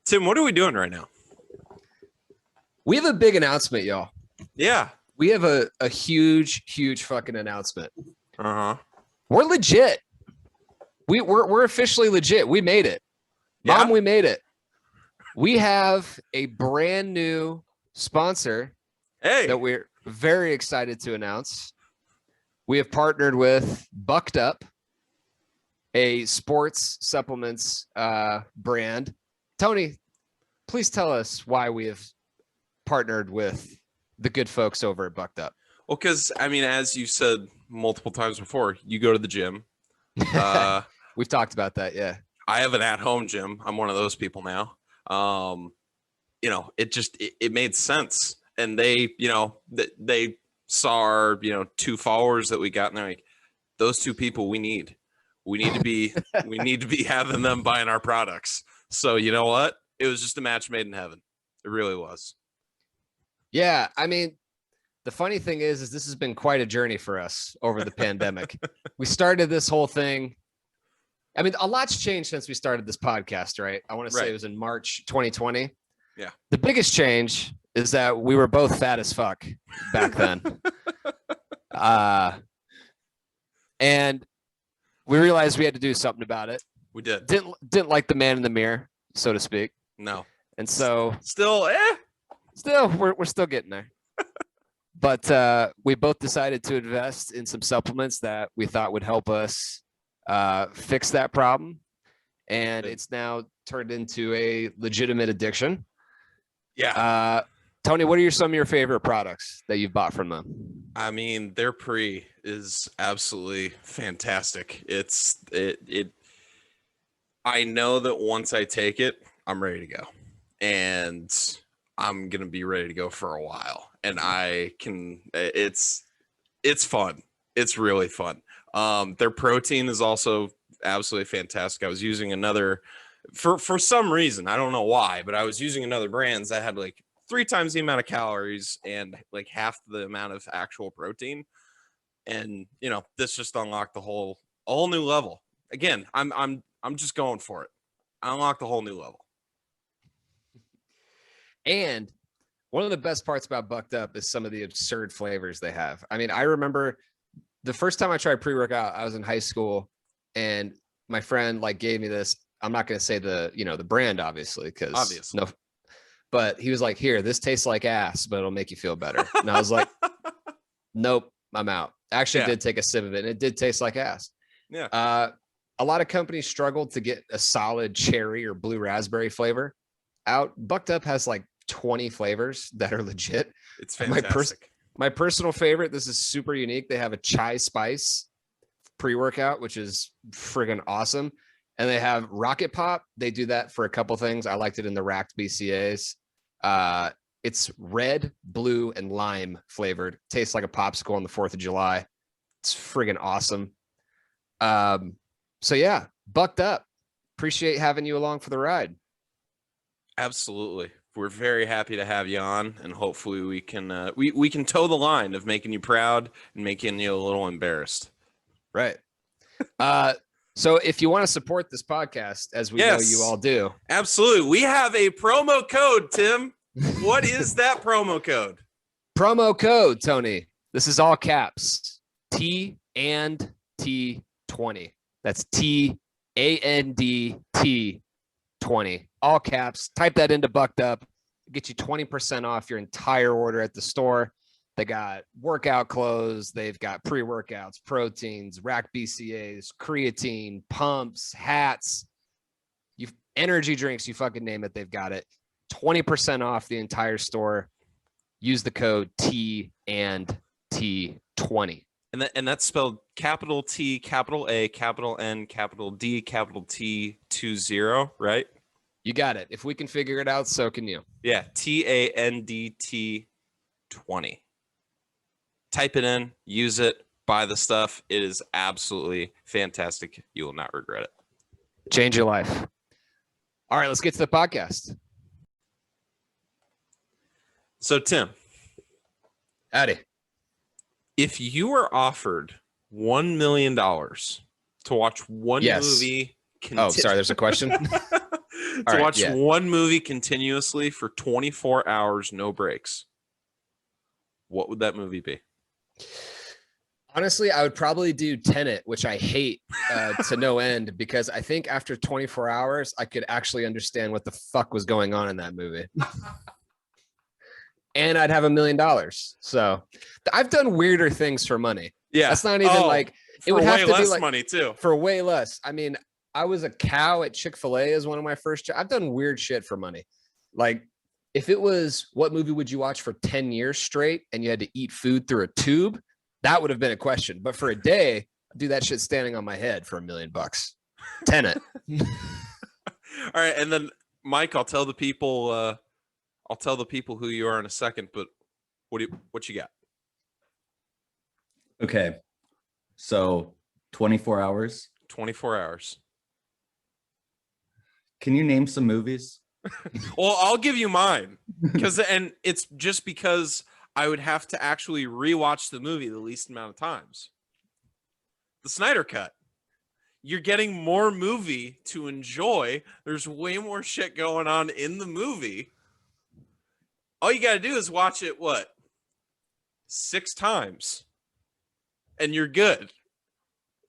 Tim, what are we doing right now? We have a big announcement, y'all. Yeah. We have a huge fucking announcement. Uh-huh. We're legit. We're officially legit. We made it. Yeah? Mom, we made it. We have a brand new sponsor that we're very excited to announce. We have partnered with Bucked Up, a sports supplements brand. Tony, please tell us why we have partnered with the good folks over at Bucked Up. Well, because, I mean, as you said multiple times before, you go to the gym. We've talked about that, yeah. I have an at-home gym. I'm one of those people now. It made sense. And they saw our, 2 followers that we got, and they're like, those 2 people we need to be having them buying our products. So you know what? It was just a match made in heaven. It really was. Yeah, I mean, the funny thing is this has been quite a journey for us over the pandemic. We started this whole thing. I mean, a lot's changed since we started this podcast, right? I want to say it was in March 2020. Yeah. The biggest change is that we were both fat as fuck back then. And we realized we had to do something about it. We did. Didn't like the man in the mirror, so to speak. No. And so still we're still getting there. But we both decided to invest in some supplements that we thought would help us fix that problem. And it's now turned into a legitimate addiction. Yeah. Tony, what are some of your favorite products that you've bought from them? I mean, their pre is absolutely fantastic. I know that once I take it, I'm ready to go. And I'm going to be ready to go for a while. And it's fun. It's really fun. Their protein is also absolutely fantastic. I was using another, for some reason, I don't know why, but I was using another brands that had like 3 times the amount of calories and like half the amount of actual protein. And, this just unlocked a whole new level. Again, I'm just going for it. I unlocked a whole new level. And one of the best parts about Bucked Up is some of the absurd flavors they have. I mean, I remember the first time I tried pre-workout, I was in high school, and my friend gave me this. I'm not going to say the brand, obviously, because no, but he was like, "Here, this tastes like ass, but it'll make you feel better." And I was like, "Nope, I'm out." Actually, did take a sip of it, and it did taste like ass. Yeah. A lot of companies struggled to get a solid cherry or blue raspberry flavor out. Bucked Up has 20 flavors that are legit. It's fantastic. My personal favorite, this is super unique. They have a chai spice pre-workout, which is friggin' awesome. And they have Rocket Pop. They do that for a couple things. I liked it in the racked BCAAs. It's red, blue, and lime flavored. Tastes like a popsicle on the 4th of July. It's friggin' awesome. So yeah, Bucked Up. Appreciate having you along for the ride. Absolutely. We're very happy to have you on, and hopefully we can we can toe the line of making you proud and making you a little embarrassed. Right. So if you want to support this podcast, as we know you all do. Absolutely. We have a promo code, Tim. What is that promo code? Promo code, Tony. This is all caps. T and T 20. That's TANDT 20. All caps. Type that into Bucked Up. Get you 20% off your entire order at the store. They got workout clothes. They've got pre-workouts, proteins, rack BCAAs, creatine, pumps, hats, energy drinks, you fucking name it. They've got it. 20% off the entire store. Use the code T and T 20. And that's spelled capital T, capital A, capital N, capital D, capital T 20, right? You got it. If we can figure it out, so can you. Yeah, TANDT 20. Type it in, use it, buy the stuff. It is absolutely fantastic. You will not regret it. Change your life. All right, let's get to the podcast. So, Tim. Howdy. If you were offered $1 million to watch one movie... Oh, sorry, there's a question? All right, watch yeah. one movie continuously for 24 hours, no breaks, what would that movie be? Honestly, I would probably do Tenet, which I hate to no end, because I think after 24 hours, I could actually understand what the fuck was going on in that movie. And I'd have $1 million. So I've done weirder things for money. Yeah. That's not even like, it For would have way to less be like money too. for way less. I mean, I was a cow at Chick-fil-A as one of my first jobs. I've done weird shit for money. Like, if it was what movie would you watch for 10 years straight and you had to eat food through a tube, that would have been a question. But for a day, I'd do that shit standing on my head for $1 million. Tenet. All right, and then Mike, I'll tell the people who you are in a second, but what you got? Okay. So 24 hours. 24 hours. Can you name some movies? Well, I'll give you mine and it's just because I would have to actually rewatch the movie the least amount of times. The Snyder Cut. You're getting more movie to enjoy. There's way more shit going on in the movie. All you got to do is watch it, 6 times, and you're good.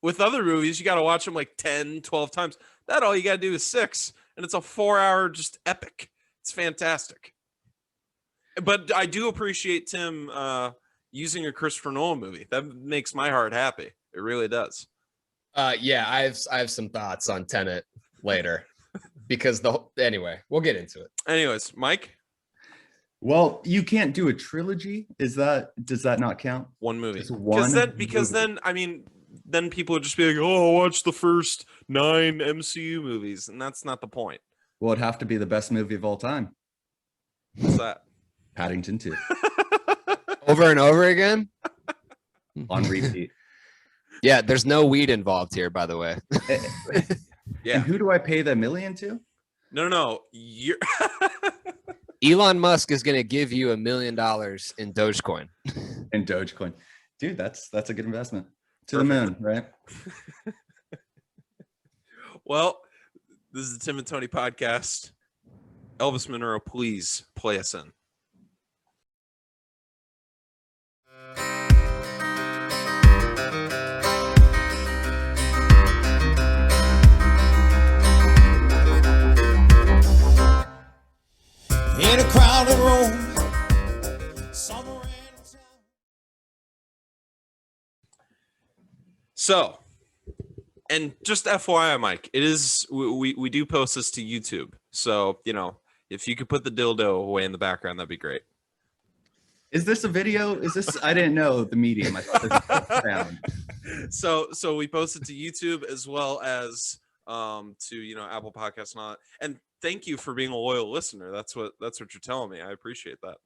With other movies, you got to watch them like 10, 12 times. That all you got to do is 6, and it's a 4-hour just epic. It's fantastic. But I do appreciate Tim using a Christopher Nolan movie. That makes my heart happy. It really does. Yeah, I have some thoughts on Tenet later because anyway, we'll get into it. Anyways, Mike? Well, you can't do a trilogy. Does that not count? One movie. Just one because movie. then I mean, then people would just be like, "Oh, watch the first 9 MCU movies," and that's not the point. Well, it'd have to be the best movie of all time. What's that? Paddington 2. Over and over again? On repeat. Yeah, there's no weed involved here, by the way. Yeah. And who do I pay the $1 million to? No. You're Elon Musk is going to give you $1 million in Dogecoin. And Dogecoin. Dude, that's a good investment. To the moon, right? Well, this is the Tim and Tony podcast. Elvis Monroe, please play us in. In a crowded room, somewhere in town. So, and just FYI, Mike, it is we do post this to YouTube. So, if you could put the dildo away in the background, that'd be great. Is this a video? Is this? I didn't know the medium. I thought this was sound. So we posted to YouTube as well as to Apple Podcasts and all that. And thank you for being a loyal listener. That's what you're telling me. I appreciate that.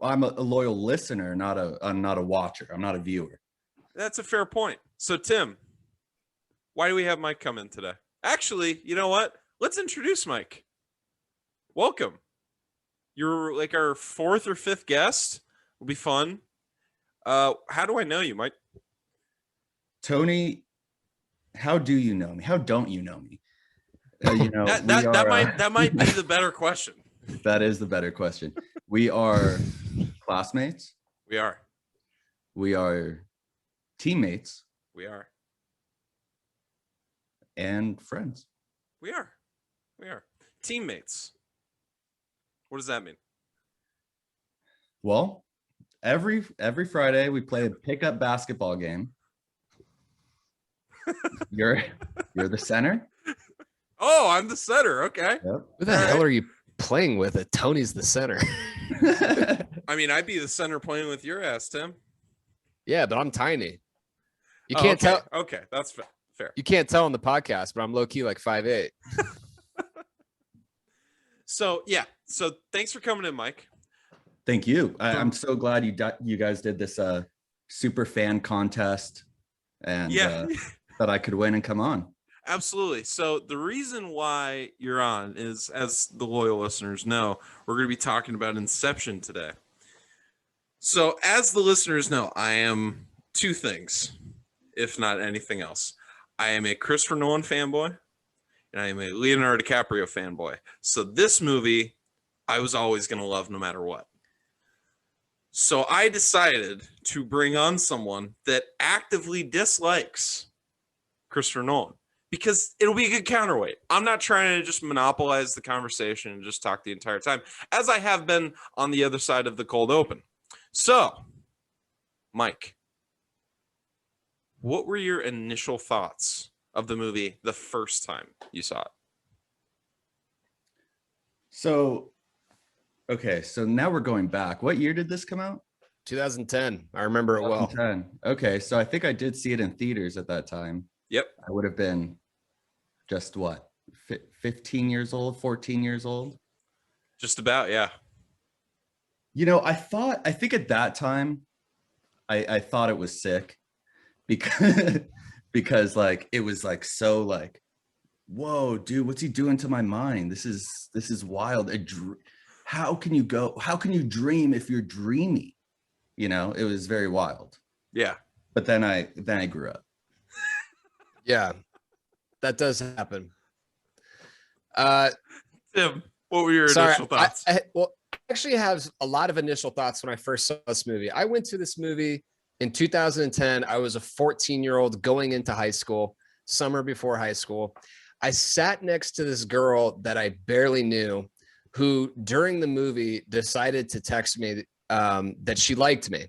I'm a loyal listener, I'm not a watcher. I'm not a viewer. That's a fair point. So Tim, why do we have Mike come in today? Actually, you know what? Let's introduce Mike. Welcome. You're like our 4th or 5th guest. It'll be fun. How do I know you, Mike? Tony, how do you know me? How don't you know me? That might be the better question. That is the better question. We are classmates. We are. We are teammates. We are. And friends. We are. Teammates. What does that mean? Well, every Friday we play a pickup basketball game. You're the center. Oh, I'm the center. Okay. Yep. Who the hell are you playing with if Tony's the center? I mean, I'd be the center playing with your ass, Tim. Yeah, but I'm tiny. You can't tell. Okay, that's fair. You can't tell on the podcast, but I'm low key like 5'8". So thanks for coming in, Mike. Thank you. I'm so glad you guys did this super fan contest and that I could win and come on. Absolutely. So the reason why you're on is, as the loyal listeners know, we're going to be talking about Inception today. So as the listeners know, I am 2 things, if not anything else. I am a Christopher Nolan fanboy, and I'm a Leonardo DiCaprio fanboy. So this movie, I was always going to love no matter what. So I decided to bring on someone that actively dislikes Christopher Nolan because it'll be a good counterweight. I'm not trying to just monopolize the conversation and just talk the entire time, as I have been on the other side of the cold open. So, Mike, what were your initial thoughts of the movie the first time you saw it? So, okay, so now we're going back. What year did this come out? 2010. I remember it well. 2010. Okay, so I think I did see it in theaters at that time. Yep. I would have been just what, 15 years old, 14 years old? Just about, yeah. You know, I think at that time, I thought it was sick because like it was like so like, whoa, dude, what's he doing to my mind? This is wild. How can you dream if you're dreamy? You know, it was very wild. Yeah. But then I grew up. Yeah, that does happen. Tim, what were your Sorry, initial thoughts? I actually have a lot of initial thoughts when I first saw this movie. I went to this movie in 2010. I was a 14-year-old going into high school, summer before high school. I sat next to this girl that I barely knew, who during the movie decided to text me that she liked me.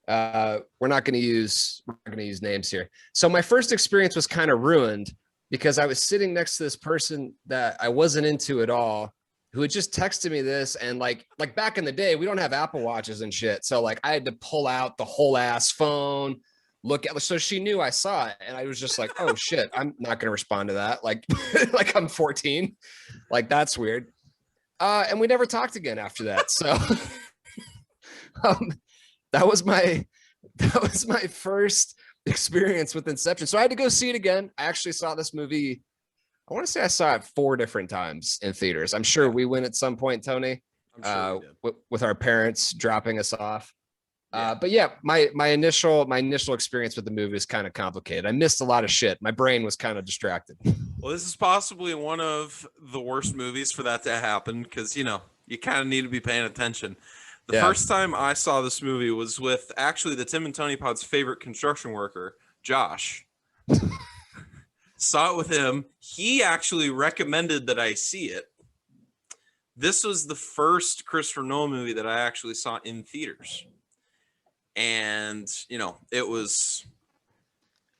We're not going to use names here. So my first experience was kind of ruined because I was sitting next to this person that I wasn't into at all, who had just texted me this. And like back in the day, we don't have Apple Watches and shit. So like I had to pull out the whole ass phone, look at, so she knew I saw it. And I was just like, oh shit, I'm not going to respond to that. Like, like I'm 14, like that's weird. And we never talked again after that. So that was my first experience with Inception. So I had to go see it again. I actually saw this movie. I want to say I saw it 4 different times in theaters. I'm sure we went at some point, Tony, I'm sure with our parents dropping us off. But yeah, my initial experience with the movie is kind of complicated. I missed a lot of shit. My brain was kind of distracted. Well, this is possibly one of the worst movies for that to happen because, you know, you kind of need to be paying attention. The first time I saw this movie was with actually the Tim and Tony Pod's favorite construction worker, Josh. Saw it with him. He actually recommended that I see it. This was the first Christopher Nolan movie that I actually saw in theaters. And, you know, it was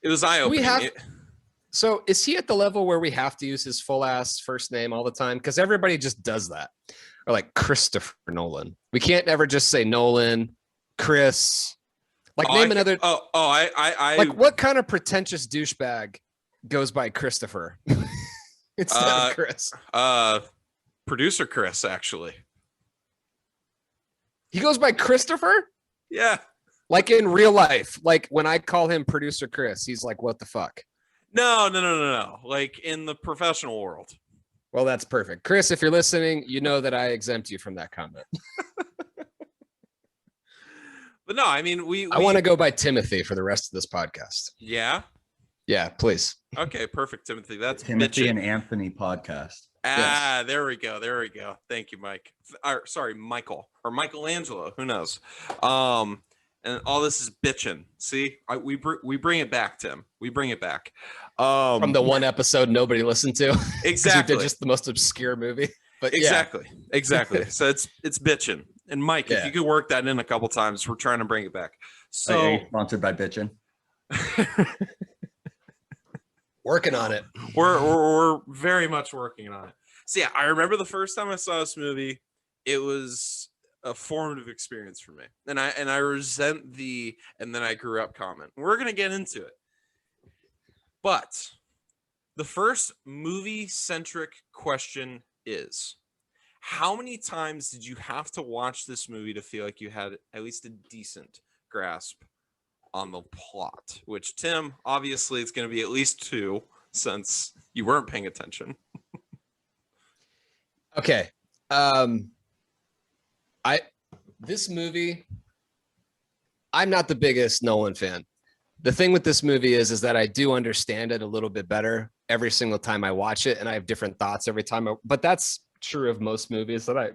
eye-opening. So is he at the level where we have to use his full ass first name all the time? Because everybody just does that. Or like Christopher Nolan. We can't ever just say Nolan, Chris. Like name another. I like what kind of pretentious douchebag goes by Christopher instead of Chris? Producer Chris, actually. He goes by Christopher? Yeah. Like in real life. Like when I call him Producer Chris, he's like, what the fuck? No. Like in the professional world. Well, that's perfect. Chris, if you're listening, you know that I exempt you from that comment. But no, I mean, I want to go by Timothy for the rest of this podcast. Yeah? Yeah, please. Okay, perfect, Timothy. That's Timothy bitchin'. and Anthony podcast. Ah, yes. There we go. Thank you, Mike. Sorry, Michael or Michelangelo. Who knows? And all this is bitching. See, we bring it back, Tim. We bring it back. From the one episode nobody listened to. Exactly. You did just the most obscure movie. But exactly. So it's bitching. And Mike, if you could work that in a couple times, we're trying to bring it back. So are you sponsored by bitchin'? Working on it. We're very much working on it. So yeah, I remember the first time I saw this movie, it was a formative experience for me. And I resent the and then I grew up comment. We're gonna get into it. But the first movie-centric question is, how many times did you have to watch this movie to feel like you had at least a decent grasp on the plot? Which, Tim, obviously it's going to be at least 2 since you weren't paying attention. Okay. This movie, I'm not the biggest Nolan fan. The thing with this movie is that I do understand it a little bit better every single time I watch it, and I have different thoughts every time. But that's true of most movies that I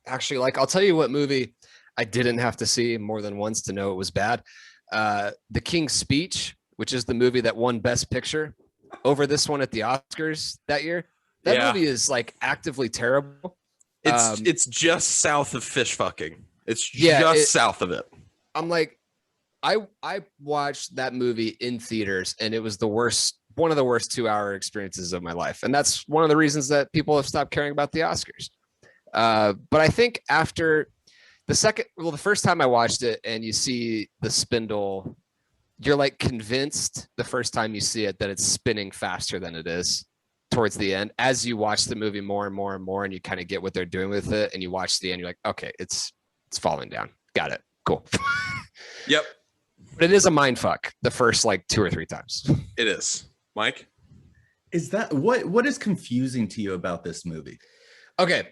actually like. I'll tell you what movie I didn't have to see more than once to know it was bad. The King's Speech, which is the movie that won Best Picture over this one at the Oscars that year. That movie is like actively terrible. It's just south of fish fucking. It's just south of it. I'm like, I watched that movie in theaters, and it was one of the worst 2-hour experiences of my life. And that's one of the reasons that people have stopped caring about the Oscars. But I think after the first time I watched it and you see the spindle, you're like convinced the first time you see it that it's spinning faster than it is towards the end. As you watch the movie more and more and more, and you kind of get what they're doing with it, and you watch the end, you're like, okay, it's falling down. Got it. Cool. Yep. But it is a mind fuck the first like 2 or 3 times. It is. Mike? Is that what is confusing to you about this movie? Okay.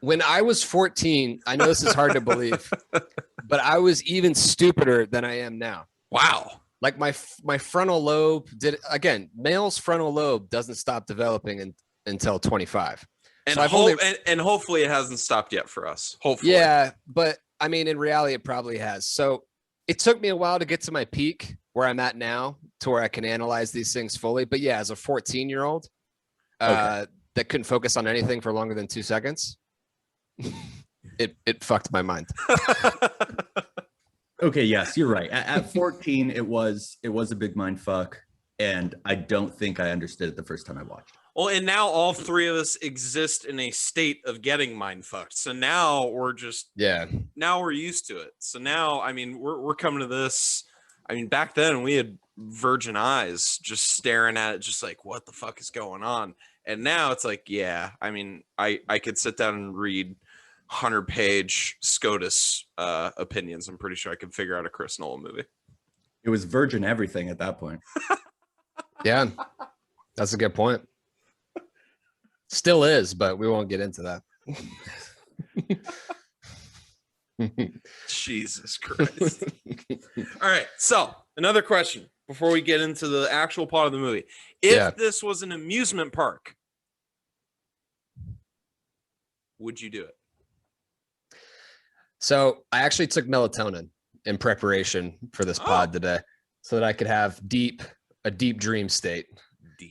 When I was 14, I know this is hard to believe, but I was even stupider than I am now. Wow. Like my frontal lobe male's frontal lobe doesn't stop developing until 25. And, So and hopefully it hasn't stopped yet for us. Hopefully. Yeah, but I mean, in reality, it probably has. So it took me a while to get to my peak where I'm at now, to where I can analyze these things fully. But yeah, as a 14-year-old that couldn't focus on anything for longer than 2 seconds, it fucked my mind. Okay, yes, you're right. At 14, it was a big mind fuck, and I don't think I understood it the first time I watched. Well, and now all three of us exist in a state of getting mind fucked. So now we're now we're used to it. So now, I mean, we're coming to this. I mean, back then we had virgin eyes just staring at it, just like, what the fuck is going on? And now it's like, yeah, I mean, I could sit down and read 100-page SCOTUS opinions. I'm pretty sure I could figure out a Chris Nolan movie. It was virgin everything at that point. Yeah, that's a good point. Still is, but we won't get into that. Jesus Christ. All right. So another question before we get into the actual part of the movie. If this was an amusement park, would you do it? So I actually took melatonin in preparation for this pod today so that I could have a deep dream state,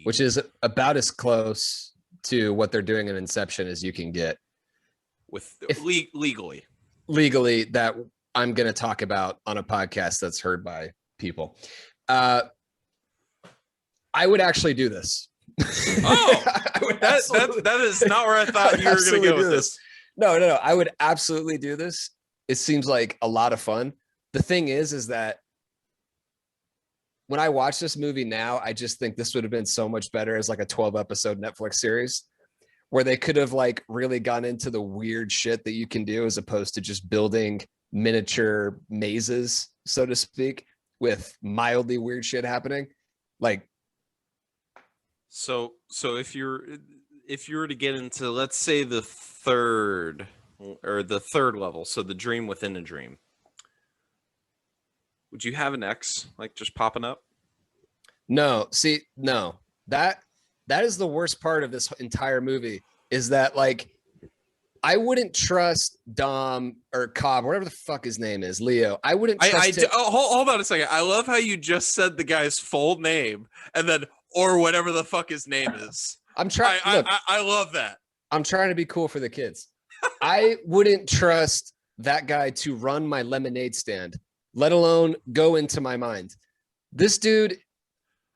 which is about as close to what they're doing in Inception as you can get with legally that I'm going to talk about on a podcast that's heard by people. I would actually do this. Oh, that is not where I thought you were going to go with this. No. I would absolutely do this. It seems like a lot of fun. The thing is that when I watch this movie now, I just think this would have been so much better as like a 12-episode Netflix series where they could have like really gone into the weird shit that you can do as opposed to just building miniature mazes, so to speak, with mildly weird shit happening. Like, so if you were to get into, let's say, the third level, so the dream within a dream, would you have an X like just popping up? No. That is the worst part of this entire movie, is that like I wouldn't trust Dom or Cobb, whatever the fuck his name is, Leo. I wouldn't trust him. Hold on a second. I love how you just said the guy's full name and then or whatever the fuck his name is. I'm trying. I love that. I'm trying to be cool for the kids. I wouldn't trust that guy to run my lemonade stand, let alone go into my mind. This dude.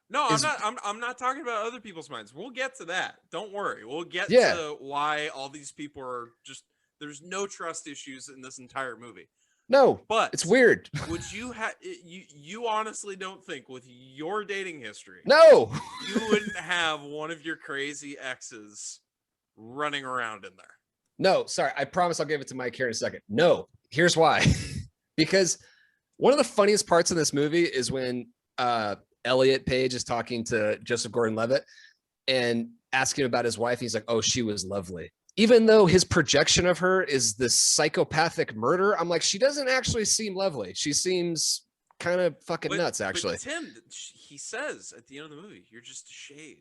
No, I'm not talking about other people's minds. We'll get to that. Don't worry. We'll get to why all these people are just, there's no trust issues in this entire movie. No, but it's weird. Would you you honestly don't think with your dating history, no, you wouldn't have one of your crazy exes running around in there? No, sorry. I promise I'll give it to Mike here in a second. No, here's why. Because one of the funniest parts of this movie is when Elliot Page is talking to Joseph Gordon-Levitt and asking about his wife. He's like, oh, she was lovely. Even though his projection of her is this psychopathic murder, I'm like, she doesn't actually seem lovely. She seems kind of fucking nuts, But actually. Tim, he says at the end of the movie, "You're just a shade."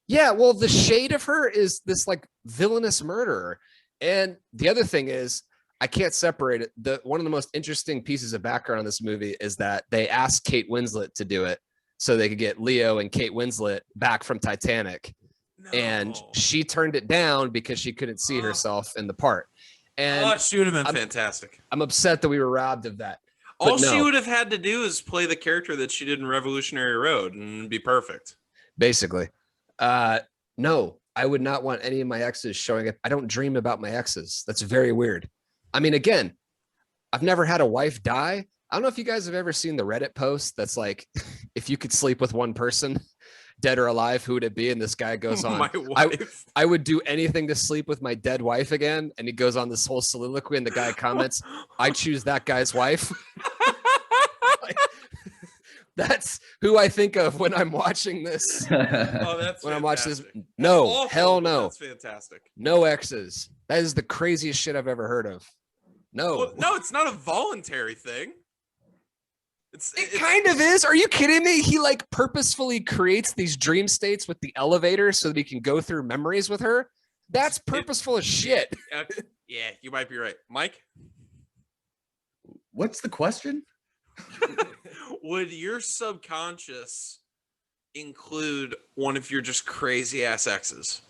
Yeah, well, the shade of her is this like villainous murderer. And the other thing is, I can't separate it. One of the most interesting pieces of background on this movie is that they asked Kate Winslet to do it so they could get Leo and Kate Winslet back from Titanic. No. And she turned it down because she couldn't see herself in the part. And she would have been fantastic. I'm upset that we were robbed of that. All she would have had to do is play the character that she did in Revolutionary Road and it'd be perfect. Basically. No, I would not want any of my exes showing up. I don't dream about my exes. That's very weird. I mean, again, I've never had a wife die. I don't know if you guys have ever seen the Reddit post that's like, if you could sleep with one person, dead or alive, who would it be? And this guy goes on, My wife. I would do anything to sleep with my dead wife again. And he goes on this whole soliloquy and the guy comments, I choose that guy's wife. That's who I think of when I'm watching this. That's when I'm watching this. fantastic. No, Awful, hell but no. That's fantastic. No exes. That is the craziest shit I've ever heard of. No. Well, no, it's not a voluntary thing. It kind of is. Are you kidding me? He like purposefully creates these dream states with the elevator so that he can go through memories with her. That's purposeful as shit. Yeah, you might be right. Mike? What's the question? Would your subconscious include one of your just crazy ass exes?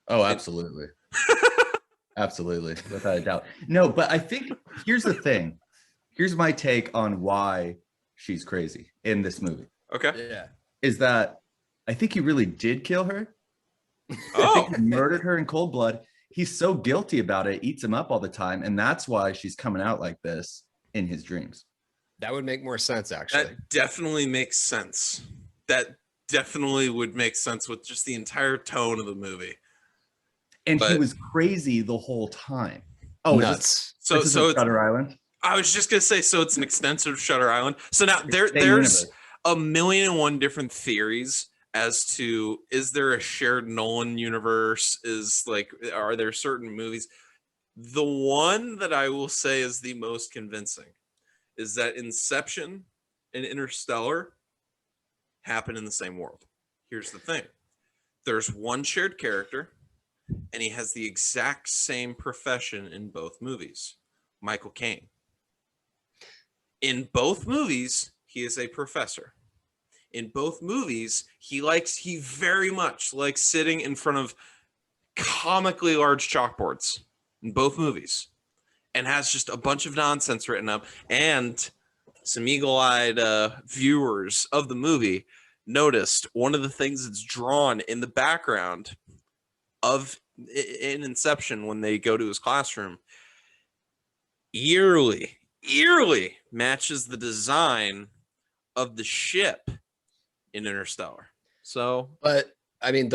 Oh, absolutely. Absolutely, without a doubt. No, but I think here's the thing. Here's my take on why she's crazy in this movie. Okay. Yeah. Is that I think he really did kill her. I Oh, think he murdered her in cold blood. He's so guilty about it, eats him up all the time, and that's why she's coming out like this in his dreams. That would make more sense, actually. that definitely makes sense. That definitely would make sense with just the entire tone of the movie. And he But- was crazy the whole time. Oh, nuts. So it's it's Shutter Island. I was just gonna say, so it's an extensive Shutter Island. So now Same there's universe. a million and one different theories as to, is there a shared Nolan universe? Are there certain movies? The one that I will say is the most convincing is that Inception and Interstellar happen in the same world. Here's the thing. There's one shared character, and he has the exact same profession in both movies. Michael Caine. In both movies, he is a professor. In both movies, he very much likes sitting in front of comically large chalkboards in both movies, and has just a bunch of nonsense written up. And some eagle-eyed viewers of the movie noticed one of the things that's drawn in the background in Inception when they go to his classroom eerily matches the design of the ship in Interstellar. So, But I mean,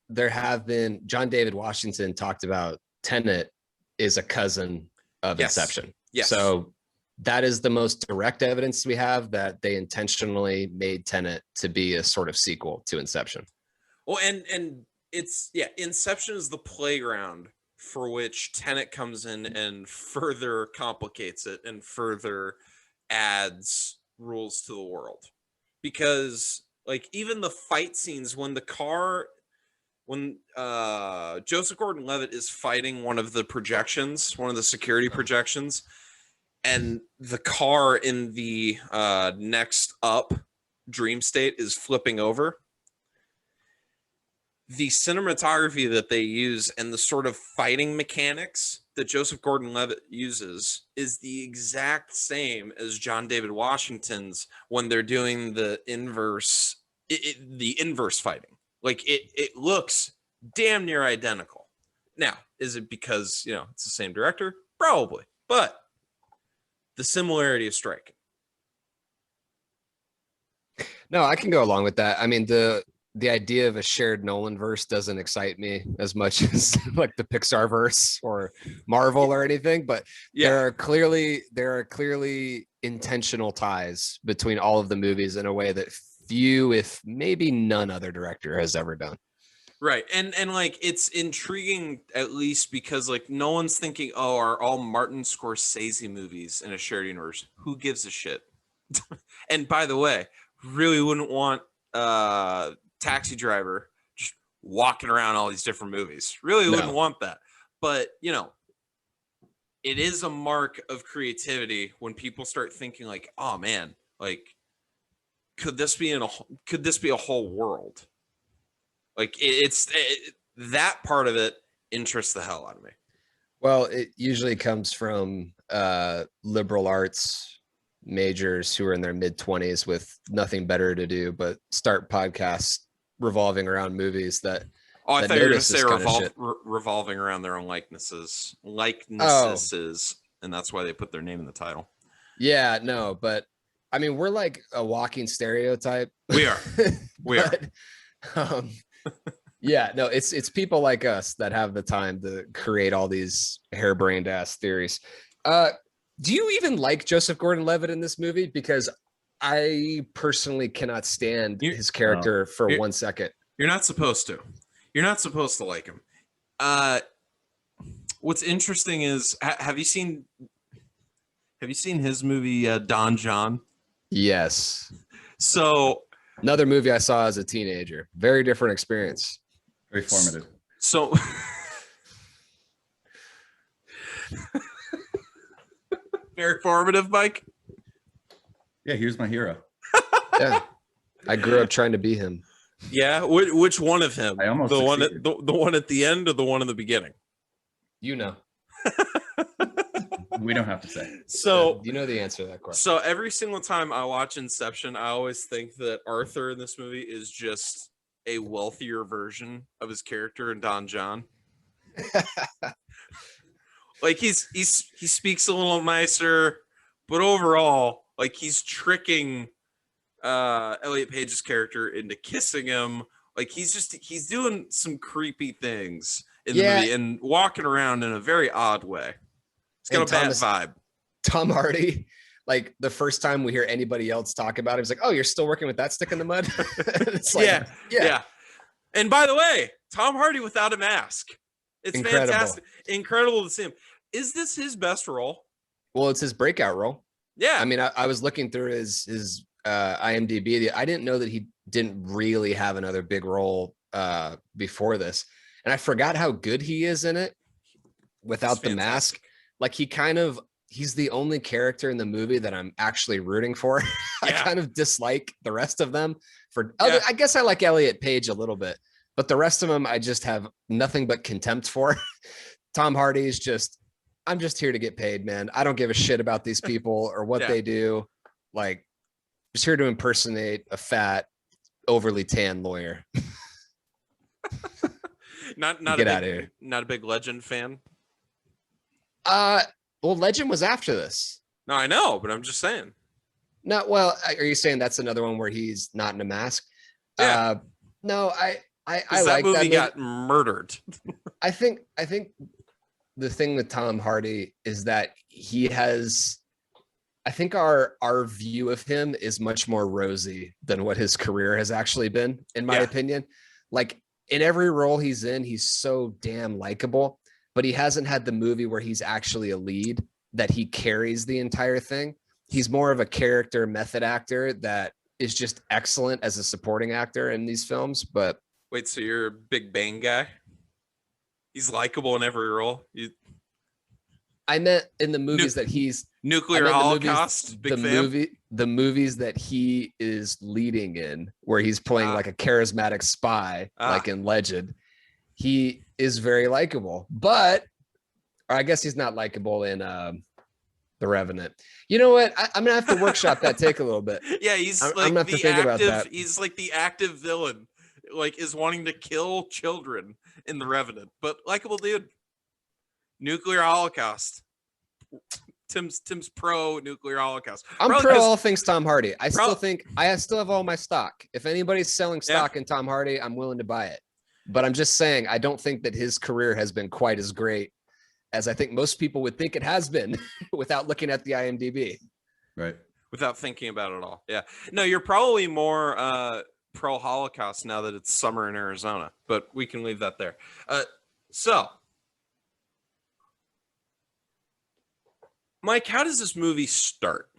there have been, John David Washington talked about Tenet is a cousin of Yes. Inception. yes. So that is the most direct evidence we have that they intentionally made Tenet to be a sort of sequel to Inception. Well, and it's Inception is the playground for which Tenet comes in and further complicates it and further adds rules to the world. Because like even the fight scenes when Joseph Gordon-Levitt is fighting one of the security projections, and the car in the next up dream state is flipping over. The cinematography that they use and the sort of fighting mechanics that Joseph Gordon-Levitt uses is the exact same as John David Washington's when they're doing the inverse fighting. Like it looks damn near identical. Now, is it because, it's the same director? Probably, but the similarity is striking. No, I can go along with that. I mean, the idea of a shared Nolan verse doesn't excite me as much as like the Pixar verse or Marvel or anything, but there are clearly intentional ties between all of the movies in a way that few, if maybe none other director has ever done. Right. And like it's intriguing at least because like no one's thinking, oh, are all Martin Scorsese movies in a shared universe? Who gives a shit? And by the way, really wouldn't want Taxi Driver just walking around all these different movies. Really wouldn't want that. But you know, it is a mark of creativity when people start thinking like, oh man, like could this be a whole world? Like that part of it interests the hell out of me. Well, it usually comes from liberal arts majors who are in their mid-20s with nothing better to do but start podcasts revolving around movies that. Oh, I that thought you were going to say notice revolving around their own likenesses, and that's why they put their name in the title. Yeah, no, but I mean, we're like a walking stereotype. We are. We are. Yeah, no, it's people like us that have the time to create all these harebrained ass theories. Do you even like Joseph Gordon-Levitt in this movie? Because I personally cannot stand his character for 1 second. You're not supposed to. You're not supposed to like him. What's interesting is, have you seen his movie Don John? Yes. So another movie I saw as a teenager. Very different experience. Very formative. So very formative, Mike. Yeah, here's my hero. Yeah, I grew up trying to be him. Yeah, which one of him? I almost the one succeeded. the one at the end or the one in the beginning? You know. We don't have to say. So you know the answer to that question. So every single time I watch Inception, I always think that Arthur in this movie is just a wealthier version of his character in Don John. Like he speaks a little nicer, but overall, like he's tricking Elliot Page's character into kissing him. Like he's doing some creepy things in the movie and walking around in a very odd way. It's got a bad vibe. Tom Hardy, like the first time we hear anybody else talk about it, he's like, "Oh, you're still working with that stick in the mud?" It's like, yeah. And by the way, Tom Hardy without a mask. It's incredible. Fantastic. Incredible to see him. Is this his best role? Well, it's his breakout role. Yeah. I mean, I was looking through his IMDb. I didn't know that he didn't really have another big role before this. And I forgot how good he is in it without the mask. Like he's the only character in the movie that I'm actually rooting for. I kind of dislike the rest of them I guess I like Elliot Page a little bit, but the rest of them, I just have nothing but contempt for. Tom Hardy is I'm just here to get paid, man. I don't give a shit about these people or what they do. Like, just here to impersonate a fat, overly tan lawyer. Get out of here. Not a big Legend fan. Well, Legend was after this. No, I know, but I'm just saying. No, well, are you saying that's another one where he's not in a mask? Yeah. No, I that like movie that got murdered. I think the thing with Tom Hardy is that he has. I think our view of him is much more rosy than what his career has actually been, in my opinion. Like in every role he's in, he's so damn likable, but he hasn't had the movie where he's actually a lead that he carries the entire thing. He's more of a character method actor that is just excellent as a supporting actor in these films. But wait, so you're a Big Bang guy? He's likable in every role. I meant in the movies that he's Nuclear Holocaust. The movies that he is leading in, where he's playing like a charismatic spy, like in Legend. He is very likable, but I guess he's not likable in The Revenant. You know what? I'm gonna have to workshop that take a little bit. Yeah, he's I'm like gonna have to think about that. He's like the active villain, like is wanting to kill children in The Revenant, but likable dude. Nuclear Holocaust. Tim's pro nuclear holocaust. I'm pro all things Tom Hardy. I still have all my stock. If anybody's selling stock in Tom Hardy, I'm willing to buy it. But I'm just saying, I don't think that his career has been quite as great as I think most people would think it has been without looking at the IMDb. Right. Without thinking about it all. Yeah. No, you're probably more pro-Holocaust now that it's summer in Arizona, but we can leave that there. So, Mike, how does this movie start?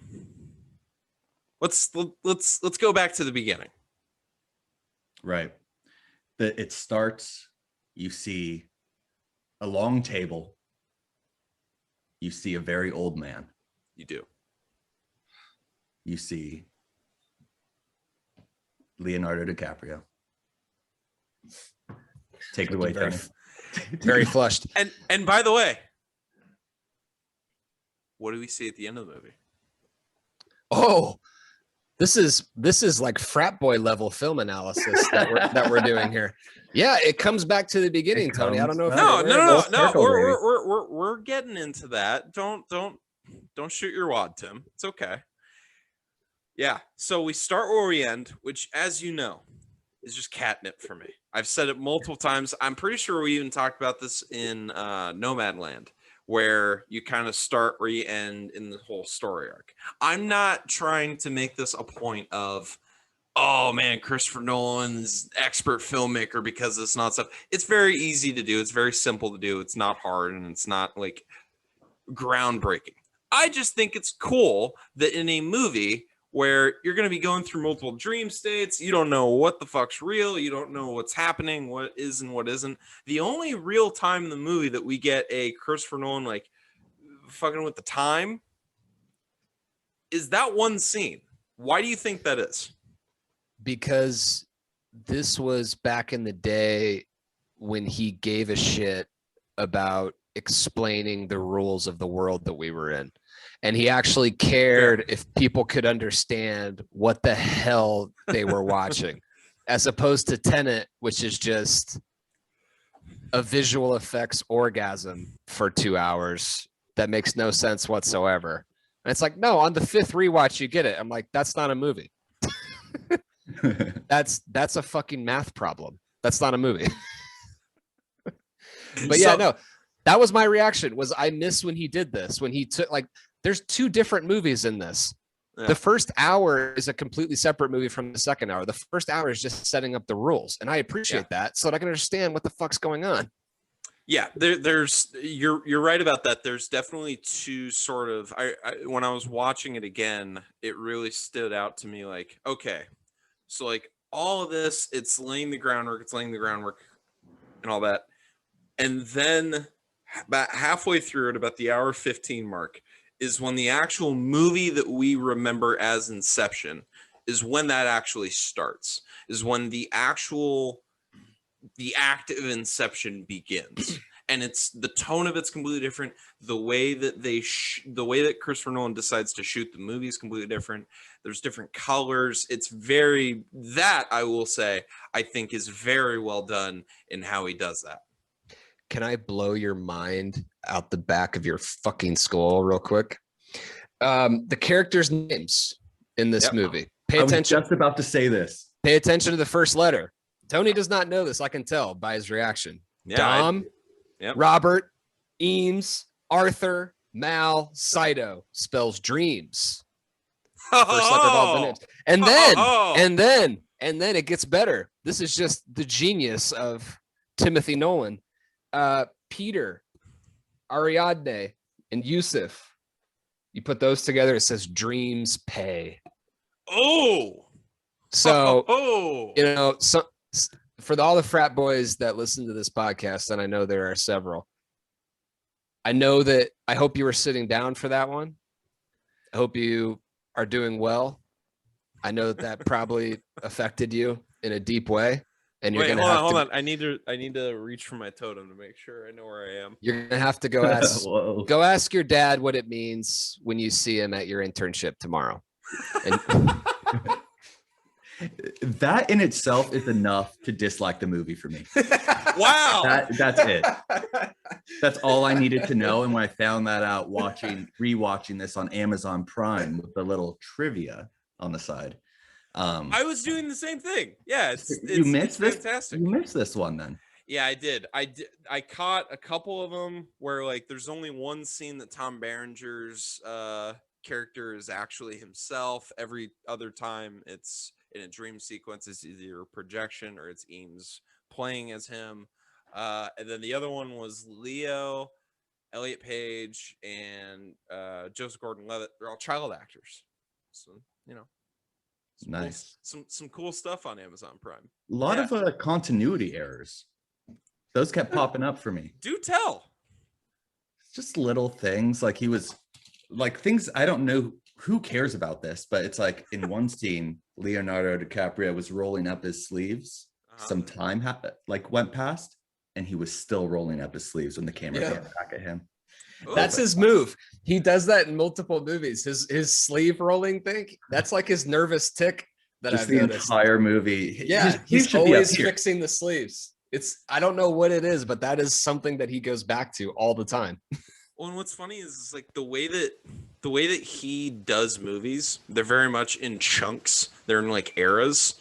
Let's go back to the beginning. Right. It starts, you see a long table. You see a very old man. You do. You see Leonardo DiCaprio. Take it away, Very, Tony. very flushed. And by the way, what do we see at the end of the movie? Oh, this is like frat boy level film analysis that we're doing here. Yeah, it comes back to the beginning, Tony. I don't know if No. We're getting into that. Don't shoot your wad, Tim. It's okay. Yeah. So we start where we end, which, as you know, is just catnip for me. I've said it multiple times. I'm pretty sure we even talked about this in Nomadland, where you kind of start where you end in the whole story arc. I'm not trying to make this a point of, oh man, Christopher Nolan's expert filmmaker because it's not stuff. It's very easy to do. It's very simple to do. It's not hard, and it's not like groundbreaking. I just think it's cool that in a movie where you're going to be going through multiple dream states, you don't know what the fuck's real, you don't know what's happening, what is and what isn't. The only real time in the movie that we get a Christopher Nolan like fucking with the time is that one scene. Why do you think that is? Because this was back in the day when he gave a shit about explaining the rules of the world that we were in. And he actually cared if people could understand what the hell they were watching, as opposed to Tenet, which is just a visual effects orgasm for 2 hours that makes no sense whatsoever. And it's like, no, on the 5th rewatch, you get it. I'm like, that's not a movie. That's a fucking math problem. That's not a movie. But yeah, no, that was my reaction. Was I miss when he did this, when he took like, there's 2 different movies in this. Yeah. The first hour is a completely separate movie from the second hour. The first hour is just setting up the rules, and I appreciate that so that I can understand what the fuck's going on. Yeah, there's you're right about that. There's definitely 2 sort of. I when I was watching it again, it really stood out to me. Like, okay, so like all of this, it's laying the groundwork, and all that, and then about halfway through it, about the hour 15 mark, is when the actual movie that we remember as Inception is when that actually starts, is when the act of Inception begins. And it's the tone of it's completely different. The way that the way that Christopher Nolan decides to shoot the movie is completely different. There's different colors. It's that I will say, I think is very well done in how he does that. Can I blow your mind out the back of your fucking skull real quick? The characters' names in this movie. Pay attention. I was just about to say this. Pay attention to the first letter. Tony does not know this. I can tell by his reaction. Yeah, Dom, Robert, Eames, Arthur, Mal, Saito spells dreams. First letter of all the names. And then it gets better. This is just the genius of Timothy Nolan. Peter, Ariadne, and Yusuf. You put those together, it says dreams pay. Oh, so you know, so for all the frat boys that listen to this podcast, and I know there are several, I hope you were sitting down for that one. I hope you are doing well. I know that probably affected you in a deep way. And you're gonna hold on. I need to reach for my totem to make sure I know where I am. You're gonna have to go ask your dad what it means when you see him at your internship tomorrow. And that in itself is enough to dislike the movie for me. Wow. That's it. That's all I needed to know. And when I found that out rewatching this on Amazon Prime with the little trivia on the side. I was doing the same thing. Yeah, it's fantastic. You missed this one then. Yeah, I did. I caught a couple of them where like there's only one scene that Tom Berenger's character is actually himself. Every other time it's in a dream sequence, it's either projection or it's Eames playing as him. And then the other one was Leo, Elliot Page, and Joseph Gordon-Levitt. They're all child actors. So, Nice. Some cool stuff on Amazon Prime. A lot of continuity errors. Those kept popping up for me. Do tell. Just little things, like he was like things I don't know who cares about this, but it's like in one scene, Leonardo DiCaprio was rolling up his sleeves. Some time went past, and he was still rolling up his sleeves when the camera came back at him. That's his move. He does that in multiple movies. His sleeve rolling thing. That's like his nervous tick that Just I've the noticed. entire movie. Yeah, he he's should be up always here. fixing the sleeves. I don't know what it is, but that is something that he goes back to all the time. Well, and what's funny is like the way that he does movies, they're very much in chunks. They're in like eras.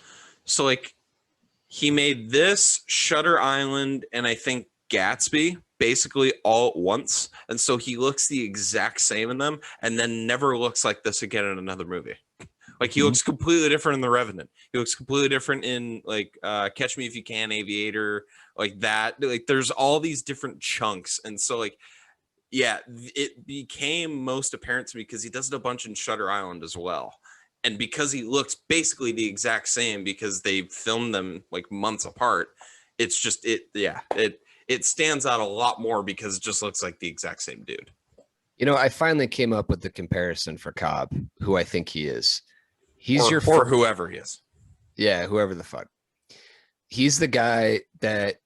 So like he made this, Shutter Island, and I think Gatsby basically all at once. And so he looks the exact same in them and then never looks like this again in another movie. Like he looks completely different in The Revenant. He looks completely different in like Catch Me If You Can, Aviator, like that. Like there's all these different chunks. And so like, yeah, it became most apparent to me because he does it a bunch in Shutter Island as well. And because he looks basically the exact same because they filmed them like months apart, it's just it stands out a lot more because it just looks like the exact same dude. I finally came up with the comparison for Cobb, who I think he is. He's or whoever he is. Yeah, whoever the fuck. He's the guy that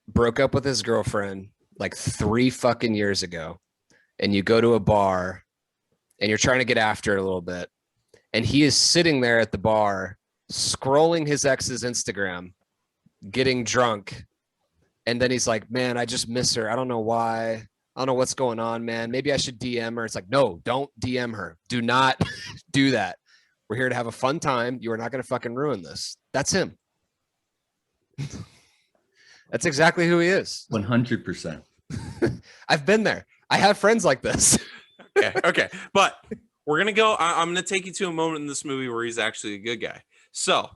broke up with his girlfriend like 3 fucking years ago, and you go to a bar and you're trying to get after it a little bit, and he is sitting there at the bar scrolling his ex's Instagram, getting drunk, and then he's like, man, I just miss her. I don't know why. I don't know what's going on, man. Maybe I should DM her. It's like, no, don't DM her. Do not do that. We're here to have a fun time. You are not going to fucking ruin this. That's him. That's exactly who he is. 100%. I've been there. I have friends like this. Okay. But we're going to go. I'm going to take you to a moment in this movie where he's actually a good guy. So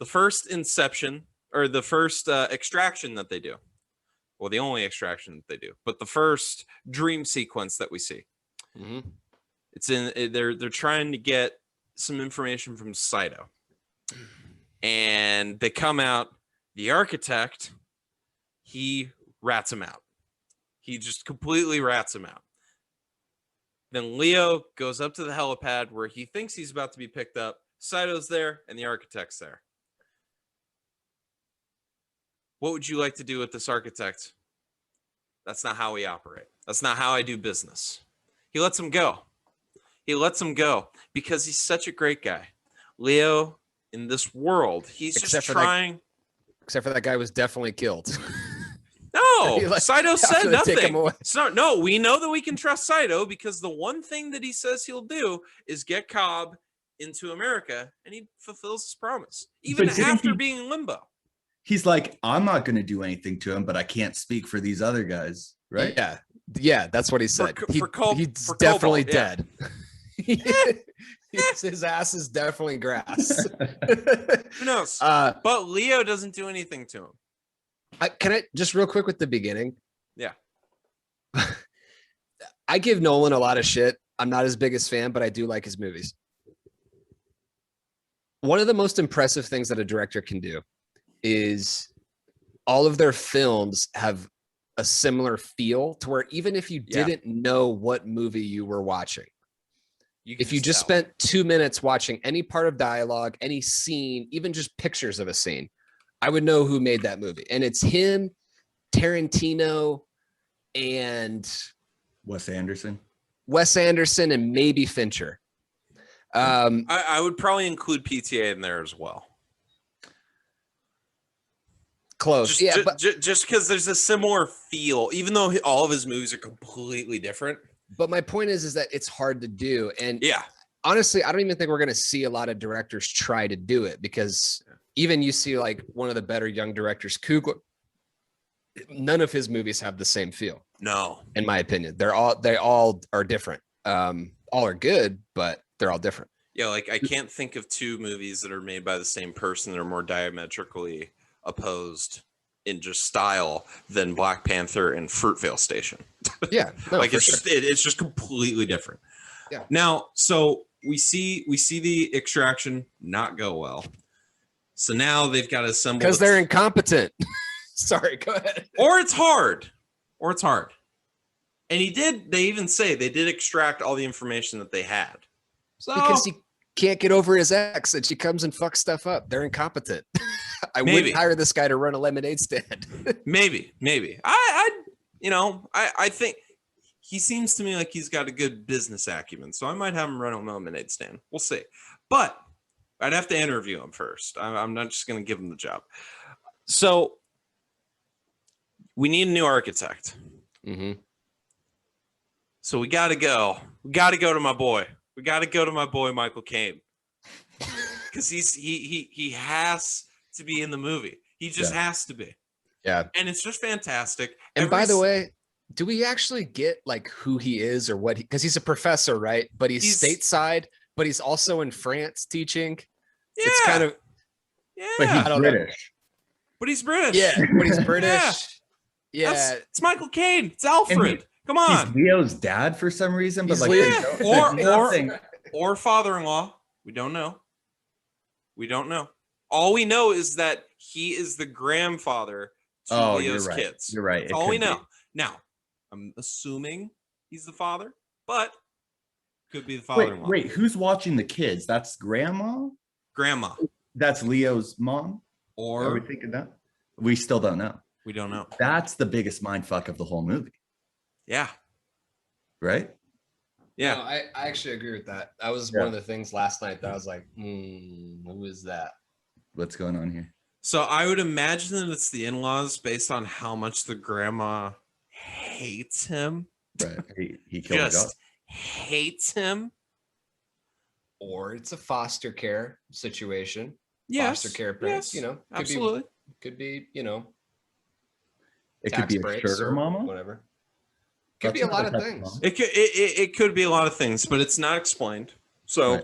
the first Inception or the first extraction that they do. Well, the only extraction that they do, but the first dream sequence that we see. Mm-hmm. It's in they're trying to get some information from Saito. And they come out, the architect, he rats him out. He just completely rats him out. Then Leo goes up to the helipad where he thinks he's about to be picked up. Saito's there and the architect's there. What would you like to do with this architect? That's not how we operate. That's not how I do business. He lets him go. He lets him go because he's such a great guy. Leo, in this world, he's just trying. Except for that guy was definitely killed. No, Saito said nothing. So, no, we know that we can trust Saito because the one thing that he says he'll do is get Cobb into America, and he fulfills his promise, even after being in limbo. He's like, I'm not going to do anything to him, but I can't speak for these other guys, right? Yeah, that's what he said. He's definitely dead. His ass is definitely grass. Who knows? But Leo doesn't do anything to him. Can I just real quick with the beginning? Yeah. I give Nolan a lot of shit. I'm not his biggest fan, but I do like his movies. One of the most impressive things that a director can do is all of their films have a similar feel to where even if you didn't know what movie you were watching, if you just spent 2 minutes watching any part of dialogue, any scene, even just pictures of a scene, I would know who made that movie. And it's him, Tarantino, and Wes Anderson, and maybe Fincher. I would probably include PTA in there as well. Close. Just because there's a similar feel, even though all of his movies are completely different. But my point is that it's hard to do. And honestly, I don't even think we're going to see a lot of directors try to do it because even you see like one of the better young directors, Coogler, none of his movies have the same feel. No, in my opinion, they all are different. All are good, but they're all different. Yeah, like I can't think of two movies that are made by the same person that are more diametrically opposed in just style than Black Panther and Fruitvale Station. Yeah, no, Like for it's sure. it's just completely different. Yeah. Now, so we see the extraction not go well. So now they've got to assemble Because they're incompetent. Sorry, go ahead. or it's hard. And they even say they did extract all the information that they had. So Because he can't get over his ex and she comes and fucks stuff up. They're incompetent. I Maybe. wouldn't hire this guy to run a lemonade stand. maybe. I think he seems to me like he's got a good business acumen. So I might have him run a lemonade stand. We'll see. But I'd have to interview him first. I'm not just going to give him the job. So we need a new architect. Mm-hmm. So we got to go. We got to go to my boy. We got to go to my boy Michael Caine because he has to be in the movie. He just has to be. Yeah, and it's just fantastic. And by the way, do we actually get like who he is or what? Because he's a professor, right? But he's stateside, but he's also in France teaching. Yeah, it's kind of. Yeah, but he's British. But he's British. Yeah, but he's British. Yeah, it's Michael Caine. It's Alfred. Come on. He's Leo's dad for some reason, but or father-in-law. We don't know. All we know is that he is the grandfather to Leo's kids. You're right. That's all we know. Now, I'm assuming he's the father, but could be the father-in-law. Wait, who's watching the kids? That's grandma? Grandma. That's Leo's mom? Or are we thinking that? We still don't know. We don't know. That's the biggest mindfuck of the whole movie. Yeah. Right? Yeah. No, I actually agree with that. That was one of the things last night that I was like, who is that? What's going on here? So I would imagine that it's the in-laws based on how much the grandma hates him. Right. He killed the dog. Hates him. Or it's a foster care situation. Yes. Foster care parents, absolutely. Could be, it could be a sugar mama, whatever. Could be a lot of things. It could be a lot of things, but it's not explained. So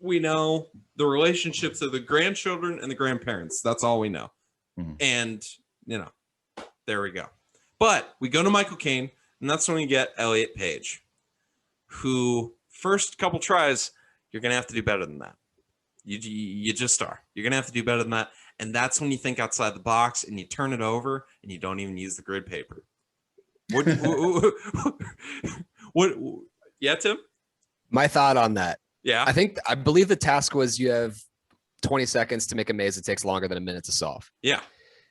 we know the relationships of the grandchildren and the grandparents. That's all we know. Mm-hmm. And, there we go. But we go to Michael Caine, and that's when we get Elliot Page, who first couple tries, you're going to have to do better than that. You just are. You're going to have to do better than that. And that's when you think outside the box and you turn it over and you don't even use the grid paper. What yeah, Tim? My thought on that. Yeah. I believe the task was you have 20 seconds to make a maze that takes longer than a minute to solve. Yeah.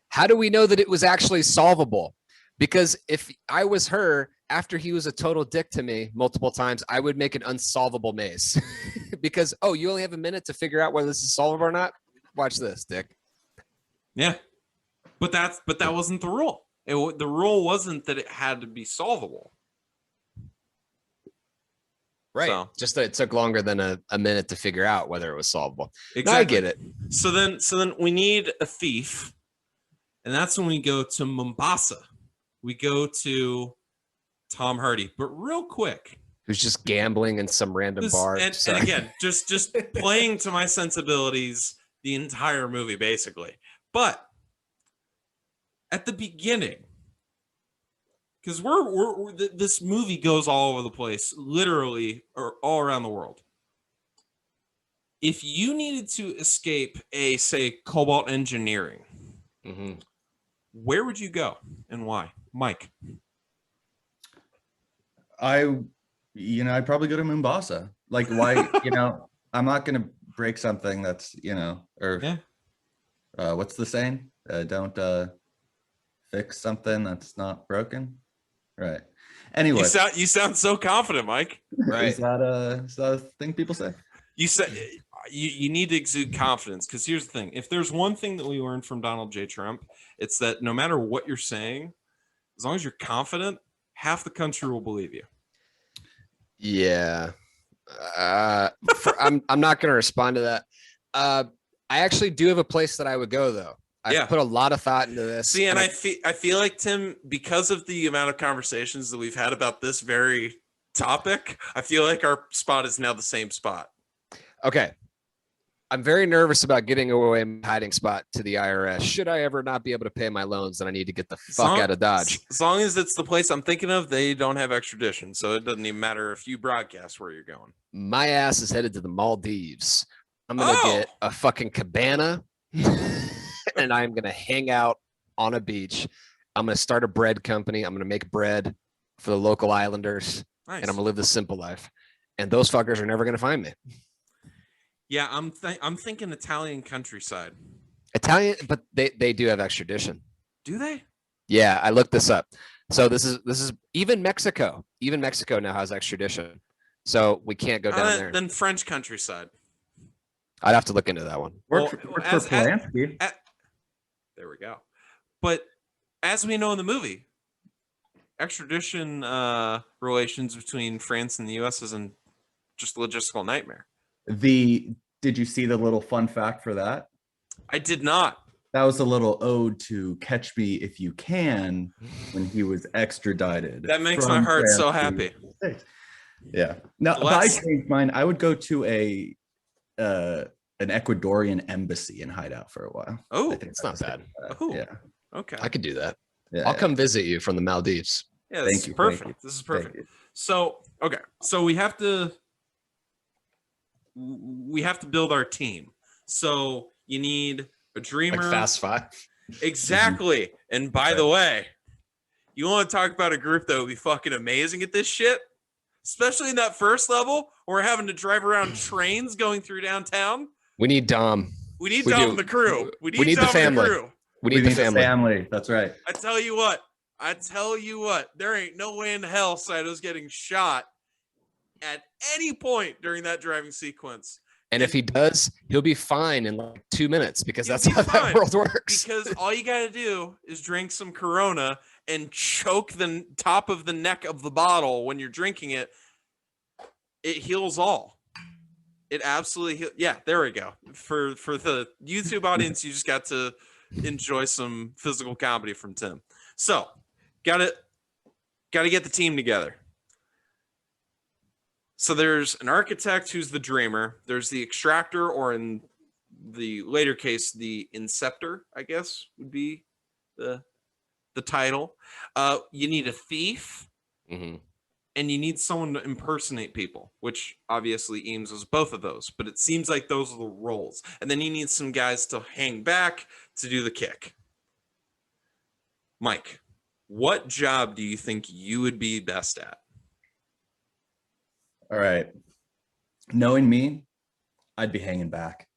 How do we know that it was actually solvable? Because if I was her, after he was a total dick to me multiple times, I would make an unsolvable maze. Because, you only have a minute to figure out whether this is solvable or not. Watch this, Dick. Yeah. But that wasn't the rule. The rule wasn't that it had to be solvable. Right. So, just that it took longer than a minute to figure out whether it was solvable. Exactly. No, I get it. So then we need a thief. And that's when we go to Mombasa. We go to Tom Hardy. But real quick. Who's just gambling in some random bar. And again, just playing to my sensibilities the entire movie, basically. But at the beginning, because this movie goes all over the place, literally, or all around the world. If you needed to escape say, cobalt engineering, where would you go and why? Mike? I'd probably go to Mombasa. Like, why, I'm not going to break something that's, what's the saying? Don't fix something that's not broken. Right. Anyway. You sound so confident, Mike. Right. Is that a thing people say? You said you need to exude confidence, because here's the thing. If there's one thing that we learned from Donald J. Trump, it's that no matter what you're saying, as long as you're confident, half the country will believe you. Yeah. I'm not going to respond to that. I actually do have a place that I would go, though. I've put a lot of thought into this. See, and I feel like, Tim, because of the amount of conversations that we've had about this very topic, I feel like our spot is now the same spot. Okay. I'm very nervous about getting away my hiding spot to the IRS. Should I ever not be able to pay my loans, then I need to get the fuck out of Dodge. As long as it's the place I'm thinking of, they don't have extradition. So it doesn't even matter if you broadcast where you're going. My ass is headed to the Maldives. I'm going to get a fucking cabana and I'm going to hang out on a beach. I'm going to start a bread company. I'm going to make bread for the local islanders. Nice. And I'm going to live the simple life. And those fuckers are never going to find me. Yeah, I'm thinking Italian countryside. Italian, but they do have extradition. Do they? Yeah, I looked this up. So this is even Mexico. Even Mexico now has extradition. So we can't go down there. Then French countryside. I'd have to look into that one. Work for Polanski. There we go. But as we know in the movie, extradition relations between France and the U.S. isn't just a logistical nightmare. Did you see the little fun fact for that? I did not. That was a little ode to Catch Me If You Can when he was extradited. That makes my heart so happy. Yeah. Now, if I changed mine, I would go to an Ecuadorian embassy and hide out for a while. Oh, it's not bad. Yeah. Okay. I could do that. Yeah, I'll come visit you from the Maldives. Yeah, this is perfect. This is perfect. So, okay. So we have to build our team. So you need a dreamer. Like Fast Five. Exactly. And by the way, you want to talk about a group that would be fucking amazing at this shit? Especially in that first level where we're having to drive around trains going through downtown. We need Dom. We need Dom and the crew. We need the Dom family. and the crew. We need the family. That's right. I tell you what, there ain't no way in hell Saito's getting shot at any point during that driving sequence. And if he does, he'll be fine in like 2 minutes because that's how that world works. Because all you got to do is drink some Corona and choke the top of the neck of the bottle when you're drinking it. It heals all. It absolutely yeah, there we go. For the YouTube audience, you just got to enjoy some physical comedy from Tim. So, got to get the team together. So there's an architect who's the dreamer. There's the extractor, or in the later case, the inceptor, I guess would be the title. You need a thief, and you need someone to impersonate people, which obviously Eames was both of those. But it seems like those are the roles. And then you need some guys to hang back to do the kick. Mike, what job do you think you would be best at? All right. Knowing me, I'd be hanging back.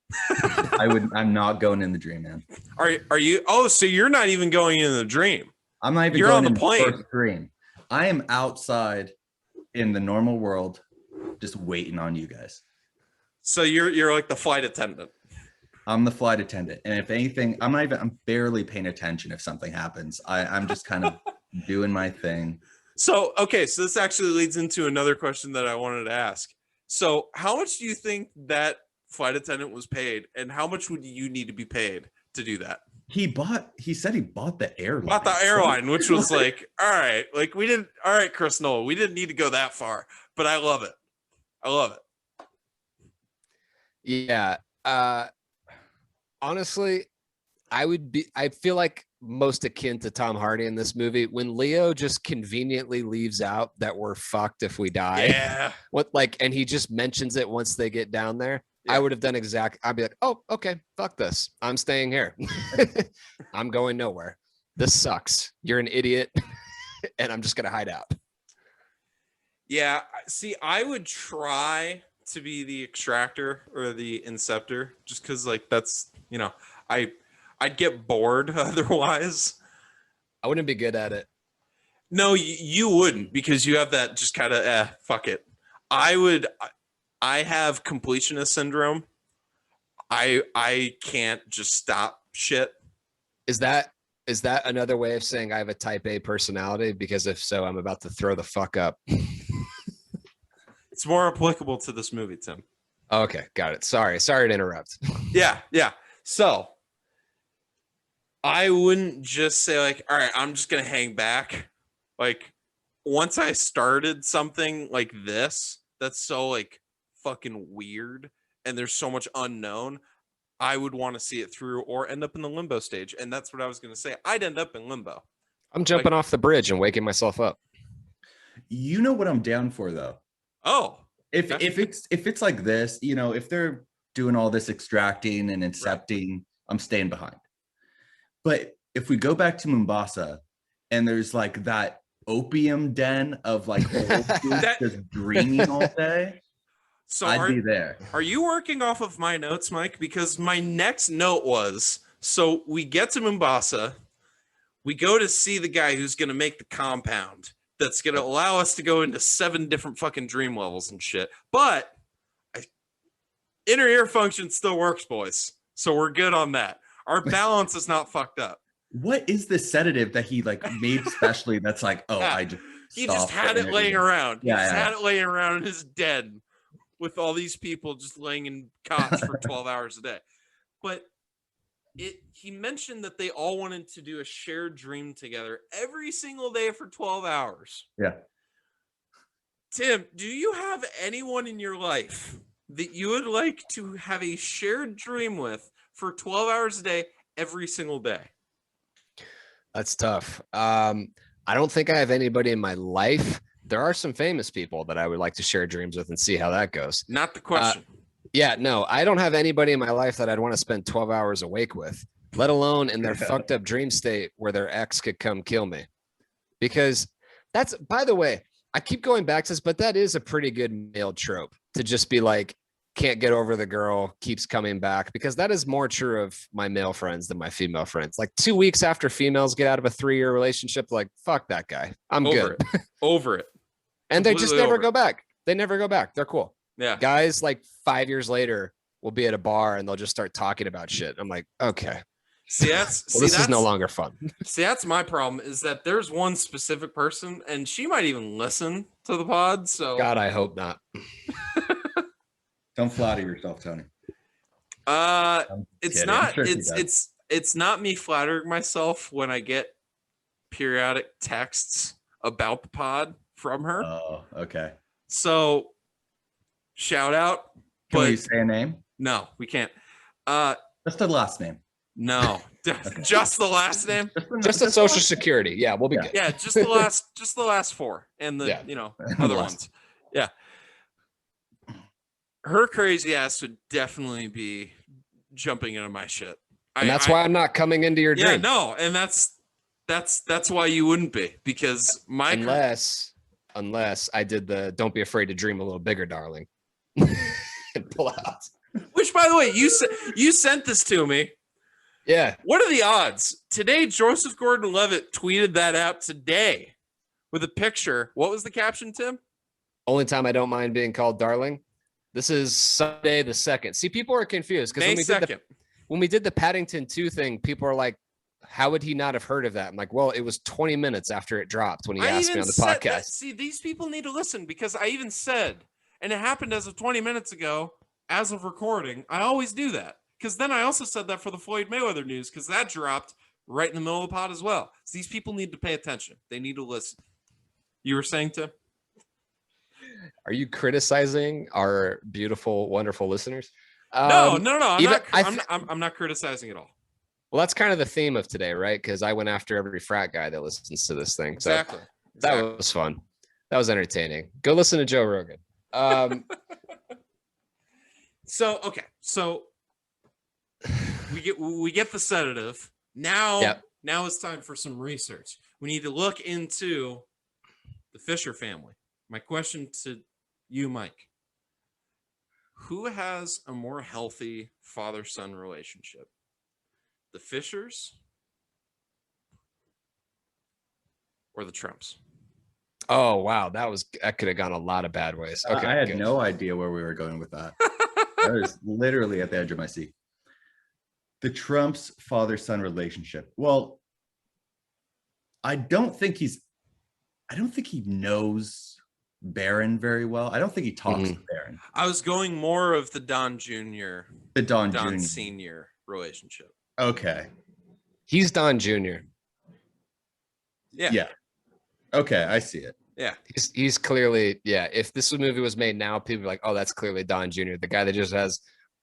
I'm not going in the dream, man. Are you? Oh, so you're not even going in the dream. I'm not even You're going on the in plane. the first dream. I am outside in the normal world, just waiting on you guys. So you're like the flight attendant. I'm the flight attendant. And if anything, I'm barely paying attention if something happens. I'm just kind of doing my thing. So, okay, so this actually leads into another question that I wanted to ask. So, how much do you think that flight attendant was paid, and how much would you need to be paid to do that? He said he bought the airline. Bought the airline, which was like, all right, like all right, Chris Noel, we didn't need to go that far, but I love it. I love it. Yeah. Honestly, I feel like most akin to Tom Hardy in this movie when Leo just conveniently leaves out that we're fucked if we die. Yeah. And he just mentions it once they get down there. Yeah. I would have done I'd be like, oh, okay, fuck this. I'm staying here. I'm going nowhere. This sucks. You're an idiot. And I'm just going to hide out. Yeah. See, I would try to be the extractor or the inceptor just because like that's, I'd get bored otherwise. I wouldn't be good at it. No, you wouldn't, because you have that just kind of fuck it. I have completionist syndrome. I can't just stop shit. Is that another way of saying I have a type A personality? Because if so, I'm about to throw the fuck up. It's more applicable to this movie, Tim. Okay, got it. Sorry to interrupt. Yeah. So I wouldn't just say like, all right, I'm just going to hang back. Like once I started something like this, that's so like fucking weird and there's so much unknown, I would want to see it through or end up in the limbo stage. And that's what I was going to say. I'd end up in limbo. I'm jumping off the bridge and waking myself up. You know what I'm down for though? Oh, If it's like this, you know, if they're doing all this extracting and incepting, I'm staying behind. But if we go back to Mombasa and there's like that opium den of like old dudes just dreaming all day, so I'd be there. Are you working off of my notes, Mike? Because my next note was, so we get to Mombasa, we go to see the guy who's going to make the compound that's going to allow us to go into 7 different fucking dream levels and shit. But inner ear function still works, boys. So we're good on that. Our balance is not fucked up. What is the sedative that he like made specially that's like, oh, Yeah. He just had it laying around. He just had it laying around in his den with all these people just laying in cots for 12 hours a day. But he mentioned that they all wanted to do a shared dream together every single day for 12 hours. Yeah. Tim, do you have anyone in your life that you would like to have a shared dream with for 12 hours a day every single day? That's tough. I don't think I have anybody in my life. There are some famous people that I would like to share dreams with and see how that goes. Not the question. Yeah, no, I don't have anybody in my life that I'd want to spend 12 hours awake with, let alone in their fucked up dream state where their ex could come kill me. Because that's, by the way, I keep going back to this, but that is a pretty good male trope to just be like, can't get over the girl, keeps coming back, because that is more true of my male friends than my female friends. Like 2 weeks after females get out of a 3-year relationship, like, fuck that guy. I'm good. Over it. And they just never go it. back. They never go back. They're cool. Yeah. Guys like 5 years later will be at a bar and they'll just start talking about shit. I'm like, okay. This is no longer fun. See, that's my problem, is that there's one specific person, and she might even listen to the pod. So God, I hope not. Don't flatter yourself, Tony. It's kidding. not. Sure It's not me flattering myself when I get periodic texts about the pod from her. Oh, okay. So shout out. Can we say a name? No, we can't. Just the last name. No, just the last name. Just a social security. Yeah, we'll be good. Yeah, just the last 4 and the other ones. Yeah. Her crazy ass would definitely be jumping into my shit. And that's why I'm not coming into your dream. Yeah, no, and that's why you wouldn't be, because unless I did the don't be afraid to dream a little bigger, darling. And pull out. Which, by the way, you sent this to me. Yeah. What are the odds? Today, Joseph Gordon-Levitt tweeted that out today with a picture. What was the caption, Tim? Only time I don't mind being called darling. This is Sunday the 2nd. See, people are confused because when we did the Paddington 2 thing, people are like, how would he not have heard of that? I'm like, well, it was 20 minutes after it dropped when he asked me on the podcast. See, these people need to listen, because I even said, and it happened as of 20 minutes ago, as of recording, I always do that. Because then I also said that for the Floyd Mayweather news, because that dropped right in the middle of the pod as well. So these people need to pay attention. They need to listen. You were saying, Tim? Are you criticizing our beautiful, wonderful listeners? No. I'm not criticizing at all. Well, that's kind of the theme of today, right? Because I went after every frat guy that listens to this thing. Exactly. That was fun. That was entertaining. Go listen to Joe Rogan. So we get the sedative. Now it's time for some research. We need to look into the Fisher family. My question to you, Mike: who has a more healthy father-son relationship, the Fishers or the Trumps? Oh wow, that could have gone a lot of bad ways. Okay, I had no idea where we were going with that. I was literally at the edge of my seat. The Trumps' father-son relationship. Well, I don't think he knows Barron very well. I don't think he talks to Barron. I was going more of the Don Jr. The Don Don Jr. Sr. relationship. Okay. He's Don Jr. Yeah. Okay, I see it. Yeah. He's clearly, if this movie was made now, people would be like, oh, that's clearly Don Jr., the guy that just has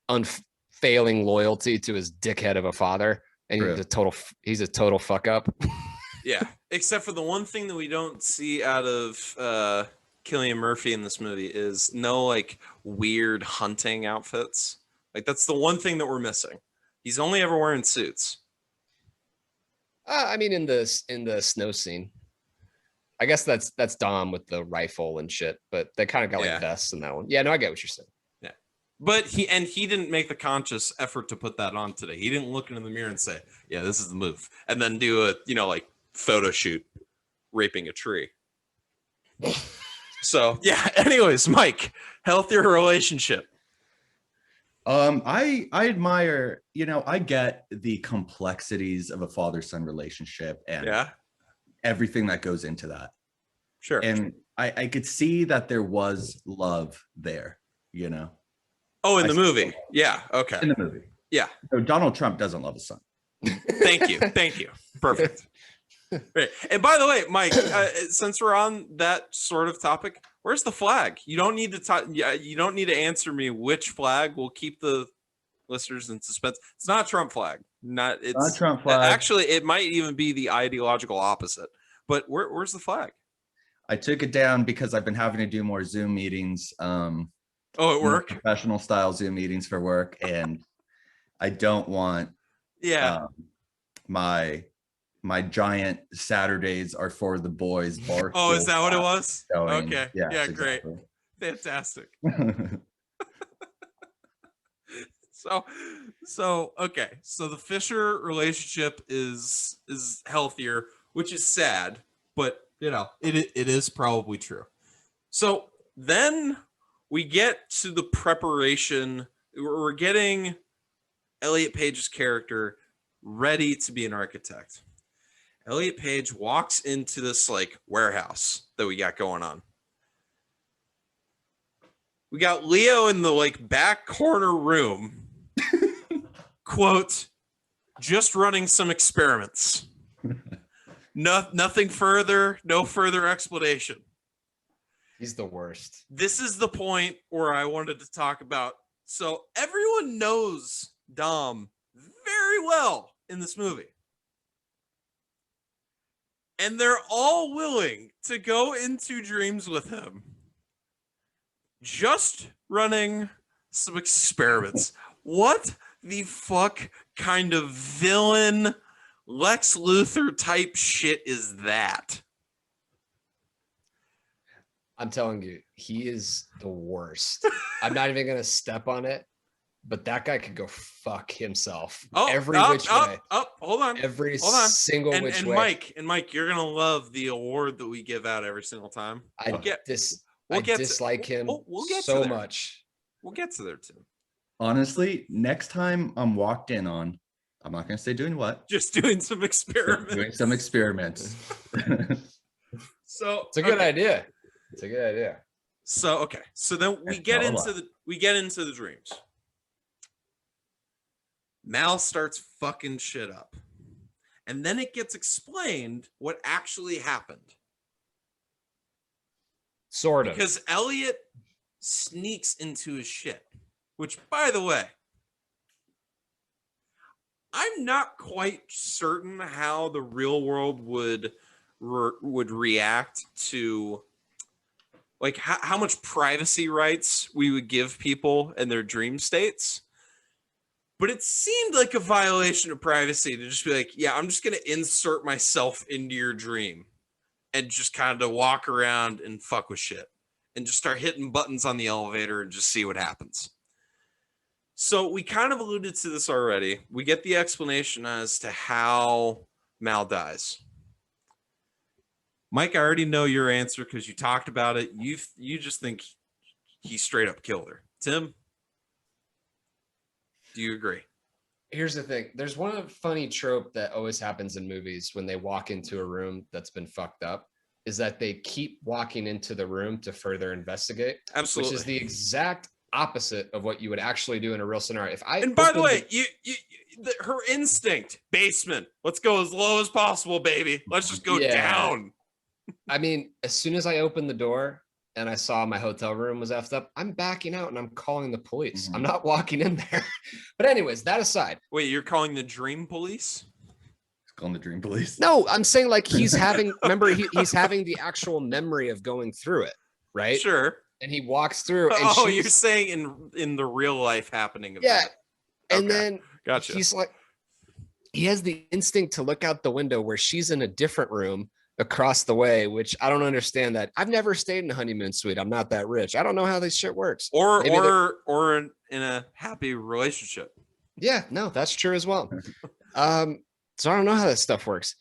unfailing loyalty to his dickhead of a father, and True. he's a total fuck up. Yeah, except for the one thing that we don't see out of Cillian Murphy in this movie is no like weird hunting outfits. Like that's the one thing that we're missing. He's only ever wearing suits. I mean, in the snow scene, I guess that's Dom with the rifle and shit. But they kind of got Yeah. like vests in that one. Yeah, no, I get what you're saying. But he didn't make the conscious effort to put that on today. He didn't look into the mirror and say, "Yeah, this is the move," and then do a like photo shoot raping a tree. So yeah. Anyways, Mike, healthier relationship. I admire, I get the complexities of a father-son relationship and Yeah, everything that goes into that. sure. And I could see that there was love there, Oh, in I the see. movie. Yeah. Okay. in the movie. Yeah. So Donald Trump doesn't love his son. Thank you. Thank you. Perfect. Right. And by the way, Mike, since we're on that sort of topic, where's the flag? You don't need to talk. Yeah, you don't need to answer me which flag. We'll keep the listeners in suspense. It's not a Trump flag. It's Not a Trump flag. Actually, it might even be the ideological opposite. But where's the flag? I took it down because I've been having to do more Zoom meetings, Oh, it more worked. professional style Zoom meetings for work, and I don't want Yeah. my giant Saturdays are for the boys bar. Oh, is stool that what it flag was? going. Okay. Yes, Yeah. Great. exactly. Fantastic. So okay. So the Fisher relationship is healthier, which is sad, but it is probably true. So then we get to the preparation. We're getting Elliot Page's character ready to be an architect. Elliot Page walks into this like warehouse that we got going on. We got Leo in the like back corner room. Quote, just running some experiments. Nothing further, no further explanation. He's the worst. This is the point where I wanted to talk about. So everyone knows Dom very well in this movie. And they're all willing to go into dreams with him. Just running some experiments. What the fuck kind of villain Lex Luthor type shit is that? I'm telling you, he is the worst. I'm not even gonna step on it, but that guy could go fuck himself. Every which way. Hold on. Hold on. Single which and way. Mike, you're gonna love the award that we give out every single time. I dislike him we'll get so to there. much. We'll get to there too. Honestly, next time I'm walked in on, I'm not going to say doing what. Just doing some experiments. Doing some experiments. So It's a good idea. It's a good idea. So okay. So then we get into the dreams. Mal starts fucking shit up. And then it gets explained what actually happened. Sort of. Because Elliot sneaks into his shit. Which, by the way, I'm not quite certain how the real world would react to, like, how much privacy rights we would give people in their dream states. But it seemed like a violation of privacy to just be like, yeah, I'm just going to insert myself into your dream and just kind of walk around and fuck with shit and just start hitting buttons on the elevator and just see what happens. So we kind of alluded to this already. We get the explanation as to how Mal dies. Mike, I already know your answer because you talked about it. You just think he straight up killed her. Tim, do you agree? Here's the thing. There's one funny trope that always happens in movies when they walk into a room that's been fucked up, is that they keep walking into the room to further investigate. Absolutely. Which is the exact opposite of what you would actually do in a real scenario. And by the way, her instinct, basement. Let's go as low as possible, baby. Let's just go down. I mean, as soon as I open the door, and I saw my hotel room was effed up, I'm backing out and I'm calling the police. Mhm. I'm not walking in there. But anyways, that aside, Wait, you're calling the dream police? It's calling the dream police. no, I'm saying like he's having, remember, he's having the actual memory of going through it, right? Sure. And he walks through, and Oh, you're she's, saying in the real life happening of yeah. that. And Okay. then Gotcha. he's like, he has the instinct to look out the window where she's in a different room across the way, which I don't understand that. I've never stayed in a honeymoon suite. I'm not that rich. I don't know how this shit works. Or Maybe or in a happy relationship. yeah, no, that's true as well. So I don't know how that stuff works.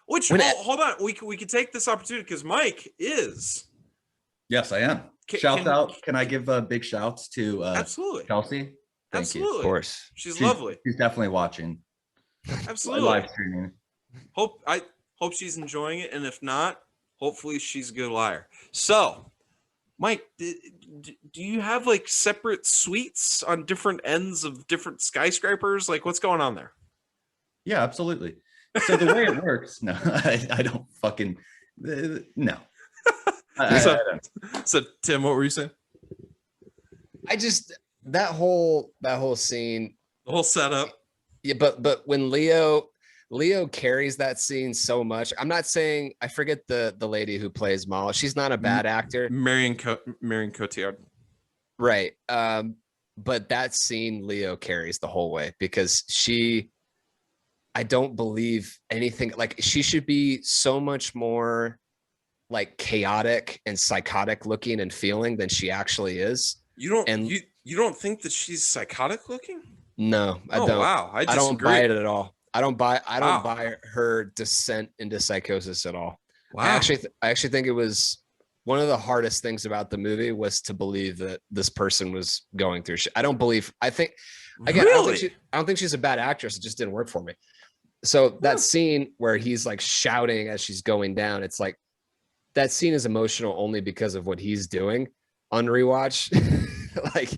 Which When hold on, we could take this opportunity because Mike is Yes, I am. Shout out. Can I give big shouts to absolutely, Kelsey? Thank you. absolutely, Of course. she's lovely, She's definitely watching. absolutely. Live streaming. Hope she's enjoying it, and if not, hopefully she's a good liar. So, Mike, do you have like separate suites on different ends of different skyscrapers? Like, what's going on there? Yeah, absolutely. So the way it works, no, I don't fucking no. So, Tim, what were you saying? I just that whole scene. The whole setup. Yeah, but when Leo carries that scene so much. I'm not saying I forget the lady who plays Mala. She's not a bad actor. Marion Cotillard. Right. But that scene Leo carries the whole way because I don't believe anything, like she should be so much more like chaotic and psychotic looking and feeling than she actually is. You don't think that she's psychotic looking? No, I don't. Wow. I don't buy it at all. I don't buy Wow. her descent into psychosis at all. Wow. I actually think it was one of the hardest things about the movie was to believe that this person was going through shit. I don't think again, Really? I don't think she's a bad actress. It just didn't work for me. So that scene where he's like shouting as she's going down, it's like that scene is emotional only because of what he's doing on rewatch. Like,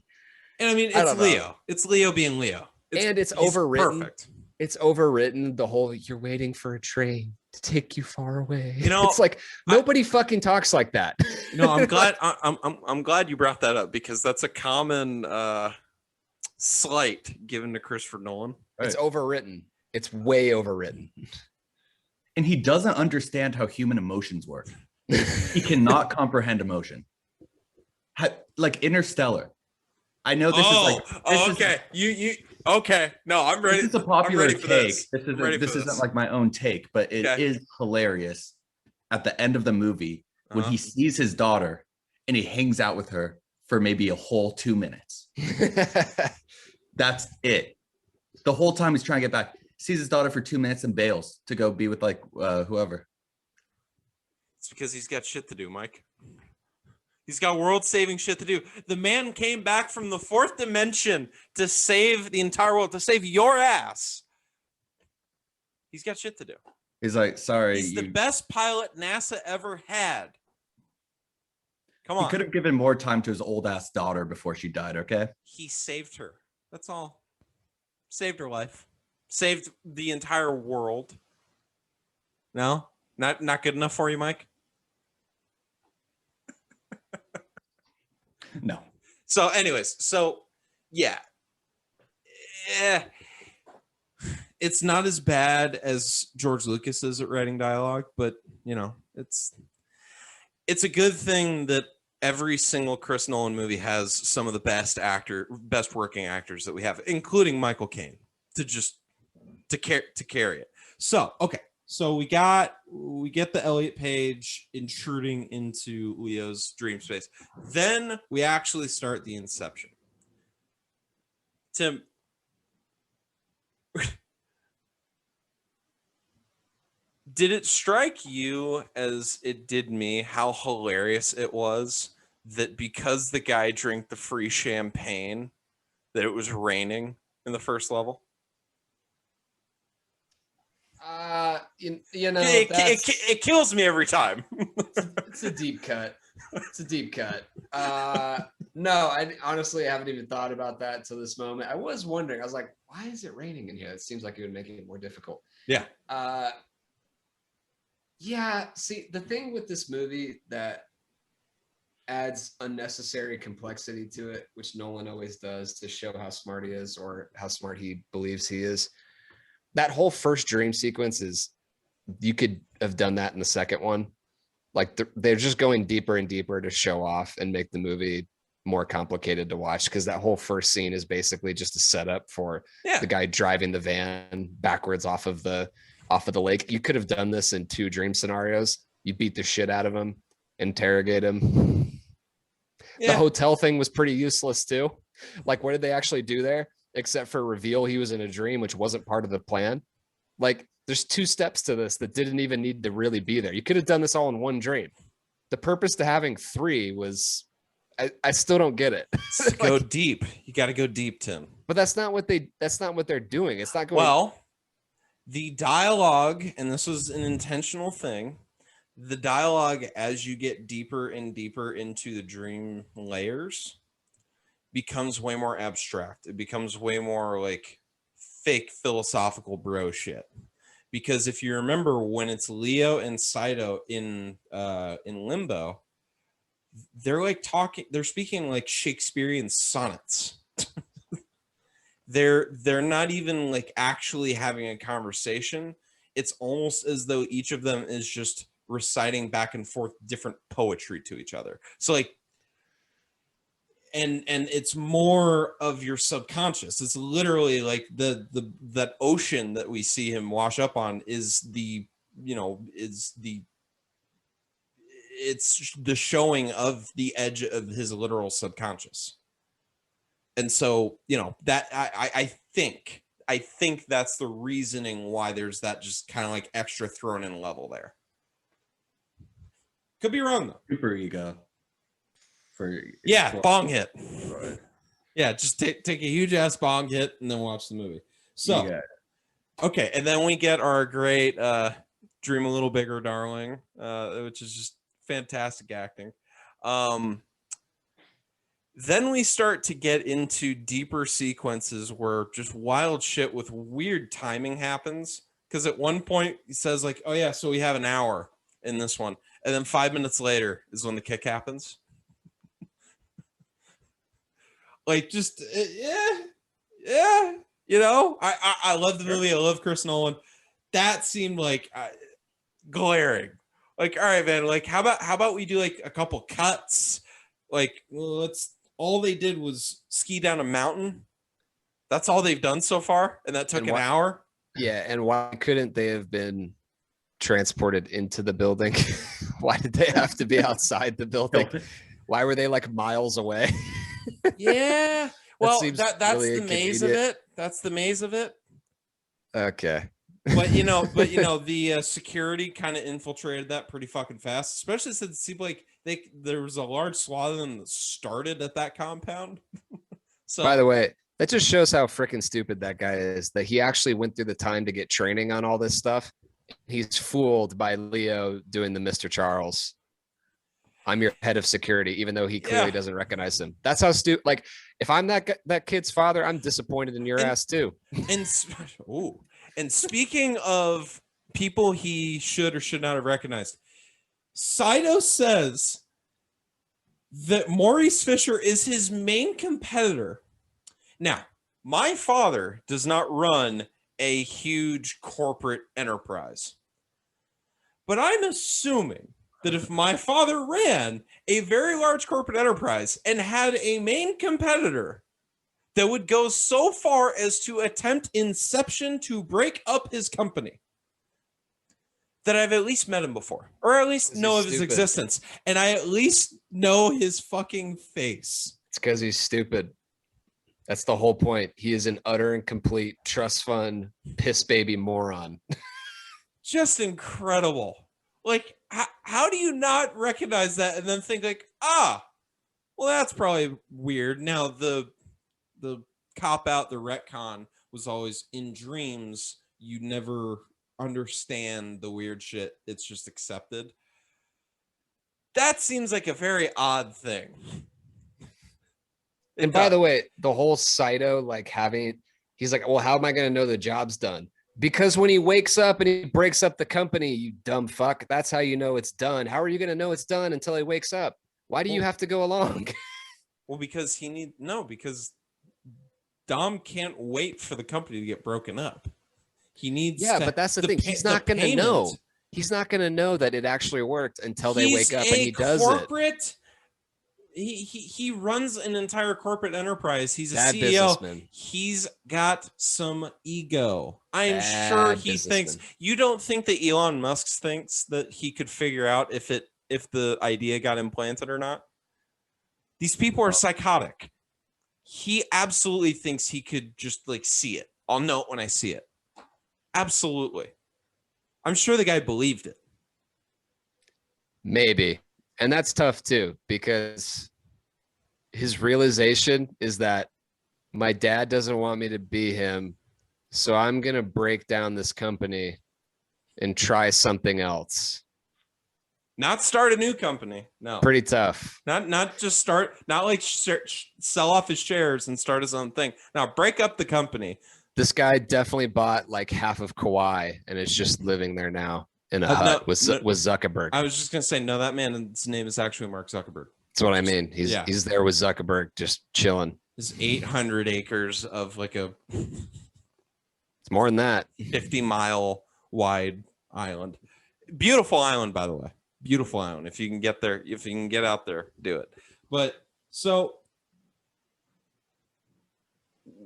And I mean, I it's don't know. Leo. It's Leo being Leo. and it's he's overwritten. Perfect. It's overwritten. The whole "you're waiting for a train to take you far away." You know, it's like nobody fucking talks like that. No, I'm glad. I'm glad you brought that up because that's a common slight given to Christopher Nolan. It's overwritten. It's way overwritten. And he doesn't understand how human emotions work. He cannot comprehend emotion. Like Interstellar. I know this is like okay. You okay. No, I'm ready. This is a popular I'm ready for take. this. This isn't like my own take, but it is hilarious at the end of the movie when he sees his daughter and he hangs out with her for maybe a whole 2 minutes. That's it. The whole time he's trying to get back. Sees his daughter for 2 minutes and bails to go be with like whoever. It's because he's got shit to do, Mike. He's got world-saving shit to do. The man came back from the fourth dimension to save the entire world, to save your ass. He's got shit to do. He's like, sorry. He's the best pilot NASA ever had. Come on. He could have given more time to his old ass daughter before she died, okay? He saved her. That's all. Saved her life. Saved the entire world. No? Not good enough for you, Mike? No. So anyways, yeah. It's not as bad as George Lucas is at writing dialogue, but you know, it's a good thing that every single Chris Nolan movie has some of the best working actors that we have, including Michael Caine, to carry it. So, okay. So we get the Elliot Page intruding into Leo's dream space. Then we actually start the Inception. Tim, did it strike you as it did me how hilarious it was that because the guy drank the free champagne, that it was raining in the first level? You know, it kills me every time. it's a deep cut. It's a deep cut. No, I honestly haven't even thought about that till this moment. I was wondering. I was like, why is it raining in here? It seems like it would make it more difficult. Yeah. Yeah. See, the thing with this movie that adds unnecessary complexity to it, which Nolan always does to show how smart he is or how smart he believes he is. That whole first dream sequence is, you could have done that in the second one. Like they're just going deeper and deeper to show off and make the movie more complicated to watch, because that whole first scene is basically just a setup for the guy driving the van backwards off of the lake. You could have done this in 2 dream scenarios. You beat the shit out of him, interrogate him. The hotel thing was pretty useless too. Like, what did they actually do there except for reveal he was in a dream, which wasn't part of the plan? Like, there's 2 steps to this that didn't even need to really be there. You could have done this all in 1 dream. The purpose to having 3 was, I still don't get it. Like, go deep. You got to go deep, Tim. But that's not what they're doing. It's not going. Well, the dialogue, and this was an intentional thing, the dialogue as you get deeper and deeper into the dream layers becomes way more abstract. It becomes way more like fake philosophical bro shit. Because if you remember, when it's Leo and Saito in limbo, they're like they're speaking like Shakespearean sonnets. they're not even like actually having a conversation. It's almost as though each of them is just reciting back and forth different poetry to each other. So like, and it's more of your subconscious. It's literally like that ocean that we see him wash up on is it's the showing of the edge of his literal subconscious. And so, that I think that's the reasoning why there's that just kind of like extra thrown in level there. Could be wrong though. Super ego. Bong hit. Right. Yeah, just take a huge ass bong hit and then watch the movie. So, okay, and then we get our great Dream a Little Bigger, Darling, which is just fantastic acting. Then we start to get into deeper sequences where just wild shit with weird timing happens. Because at one point he says like, oh yeah, so we have an hour in this one. And then 5 minutes later is when the kick happens. Like, just, I love the movie. I love Chris Nolan. That seemed like glaring. Like, all right, man, like, how about we do like a couple cuts? Like, all they did was ski down a mountain. That's all they've done so far. And that took an hour. Yeah. And why couldn't they have been transported into the building? Why did they have to be outside the building? Why were they like miles away? Yeah. Well, that's really the maze of it. That's the maze of it. Okay. But the security kind of infiltrated that pretty fucking fast, especially since it seemed like there was a large swath of them that started at that compound. So, by the way, that just shows how freaking stupid that guy is, that he actually went through the time to get training on all this stuff. He's fooled by Leo doing the Mr. Charles. I'm your head of security, even though he clearly doesn't recognize him. That's how stupid. Like, if I'm that kid's father, I'm disappointed in your ass too. And speaking of people he should or should not have recognized, Saito says that Maurice Fisher is his main competitor. Now, my father does not run a huge corporate enterprise, but I'm assuming that if my father ran a very large corporate enterprise and had a main competitor that would go so far as to attempt Inception to break up his company, that I've at least met him before, or at least know of his existence, and I at least know his fucking face. It's because he's stupid. That's the whole point. He is an utter and complete trust fund piss baby moron. Just incredible. Like, how do you not recognize that and then think like, well, that's probably weird. Now the cop out, the retcon was always in dreams. You never understand the weird shit. It's just accepted. That seems like a very odd thing. And by the way, the whole Saito, like he's like, well, how am I going to know the job's done? Because when he wakes up and he breaks up the company, you dumb fuck, that's how you know it's done. How are you going to know it's done until he wakes up? Why do you have to go along? Well, because because Dom can't wait for the company to get broken up. He needs but that's the thing. He's not going to know. He's not going to know that it actually worked until they wake up and he does it. He runs an entire corporate enterprise. He's a Bad CEO. businessman. He's got some ego. I'm sure he thinks. You don't think that Elon Musk thinks that he could figure out if the idea got implanted or not? These people are psychotic. He absolutely thinks he could just like see it. I'll know it when I see it. Absolutely. I'm sure the guy believed it. Maybe. And that's tough too, because his realization is that my dad doesn't want me to be him. So I'm going to break down this company and try something else. Not start a new company. No. Pretty tough. Not just start, not like sell off his shares and start his own thing. Now break up the company. This guy definitely bought like half of Kauai and is just living there now in a hut with Zuckerberg. I was just going to say, no, that man's name is actually Mark Zuckerberg. That's what I mean. He's there with Zuckerberg, just chilling. There's 800 acres of like it's more than that. 50-mile wide island. Beautiful island, by the way. Beautiful island. If you can get there, if you can get out there, do it. But so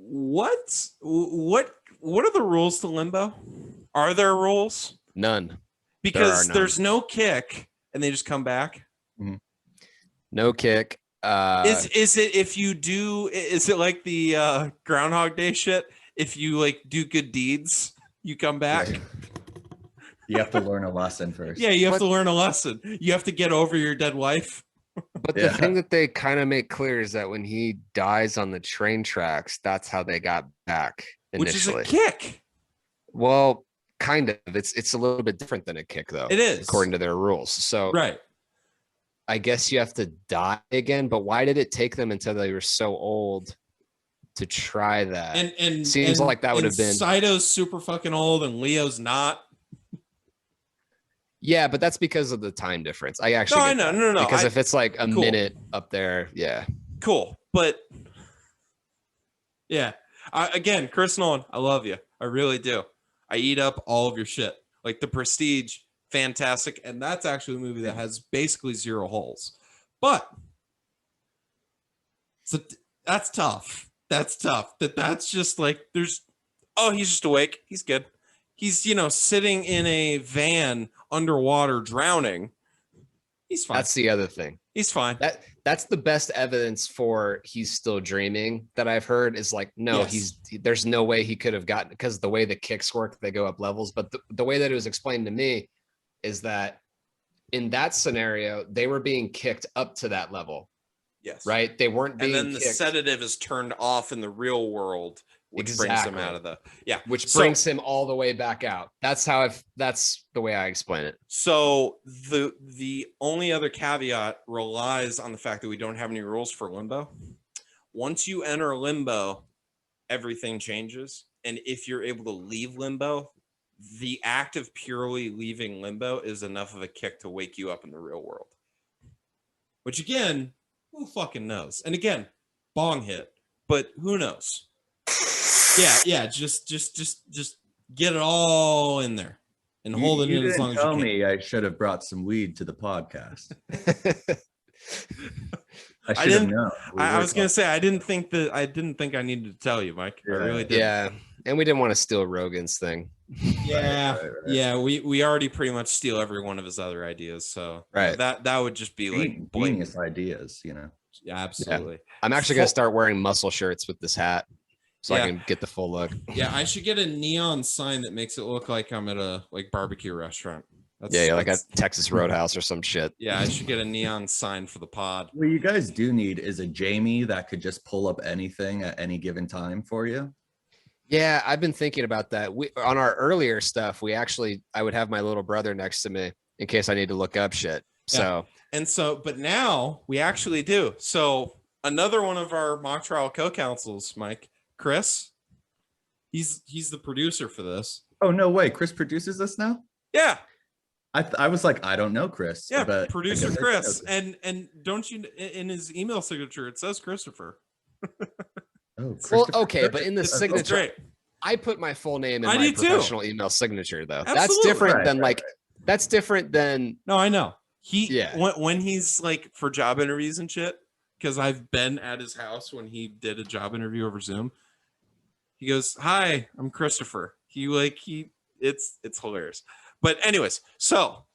what are the rules to limbo? Are there rules? None. Because there's no kick and they just come back. Mm-hmm. No kick. Is it if you do? Is it like the Groundhog Day shit? If you like do good deeds, you come back. Yeah. You have to learn a lesson first. Yeah, you have to learn a lesson. You have to get over your dead wife. But the thing that they kind of make clear is that when he dies on the train tracks, that's how they got back initially. Which is a kick. Well, kind of. It's a little bit different than a kick, though. It is according to their rules. So right. I guess you have to die again. But why did it take them until they were so old to try that? And seems like that would have been. Saito's super fucking old and Leo's not. Yeah, but that's because of the time difference. I actually no. Because if it's like a minute up there, yeah. Cool. But yeah. Again, Chris Nolan, I love you. I really do. I eat up all of your shit. Like The Prestige, fantastic. And that's actually a movie that has basically zero holes. But so that's tough. That's tough. That's just like he's just awake. He's good. He's, sitting in a van underwater drowning. He's fine. That's the other thing. He's fine. That's the best evidence for he's still dreaming that I've heard is like, no, yes. There's no way he could have gotten, because the way the kicks work, they go up levels. But the way that it was explained to me is that in that scenario, they were being kicked up to that level. Yes. Right. They weren't being and then kicked. The sedative is turned off in the real world, which brings him out of which brings him all the way back out. That's the way I explain it. So the only other caveat relies on the fact that we don't have any rules for limbo. Once you enter limbo, everything changes. And if you're able to leave limbo, the act of purely leaving limbo is enough of a kick to wake you up in the real world. Which again, who fucking knows? And again, bong hit, but who knows? Yeah. Just get it all in there and hold it in as long as you can. Tell me I should have brought some weed to the podcast. I should have known. I was gonna say I didn't think I needed to tell you, Mike. Yeah. I really did. Yeah, and we didn't want to steal Rogan's thing. Yeah, Right. Yeah. We already pretty much steal every one of his other ideas, so right. That would just be like genius ideas, Yeah, absolutely. Yeah. I'm actually gonna start wearing muscle shirts with this hat, so I can get the full look. Yeah, I should get a neon sign that makes it look like I'm at a barbecue restaurant. Like a Texas Roadhouse or some shit. Yeah, I should get a neon sign for the pod. What you guys do need is a Jamie that could just pull up anything at any given time for you. Yeah, I've been thinking about that. On our earlier stuff, I would have my little brother next to me in case I need to look up shit. So but now we actually do. So another one of our mock trial co-counsels, Mike, Chris, he's the producer for this. Oh, no way. Chris produces this now? Yeah. I was like, I don't know, Chris. Yeah, but I producer guess I Chris. know. And don't you, in his email signature, it says Christopher. Oh, Well, Christopher okay, but Chris. in the It's signature, great. I put my full name in I my do too. professional email signature, though. That's Absolutely. different Right, than right, that's different than No, I know. Yeah. When he's like for job interviews and shit, because I've been at his house when he did a job interview over Zoom. He goes, "Hi, I'm Christopher." It's hilarious. But anyways, so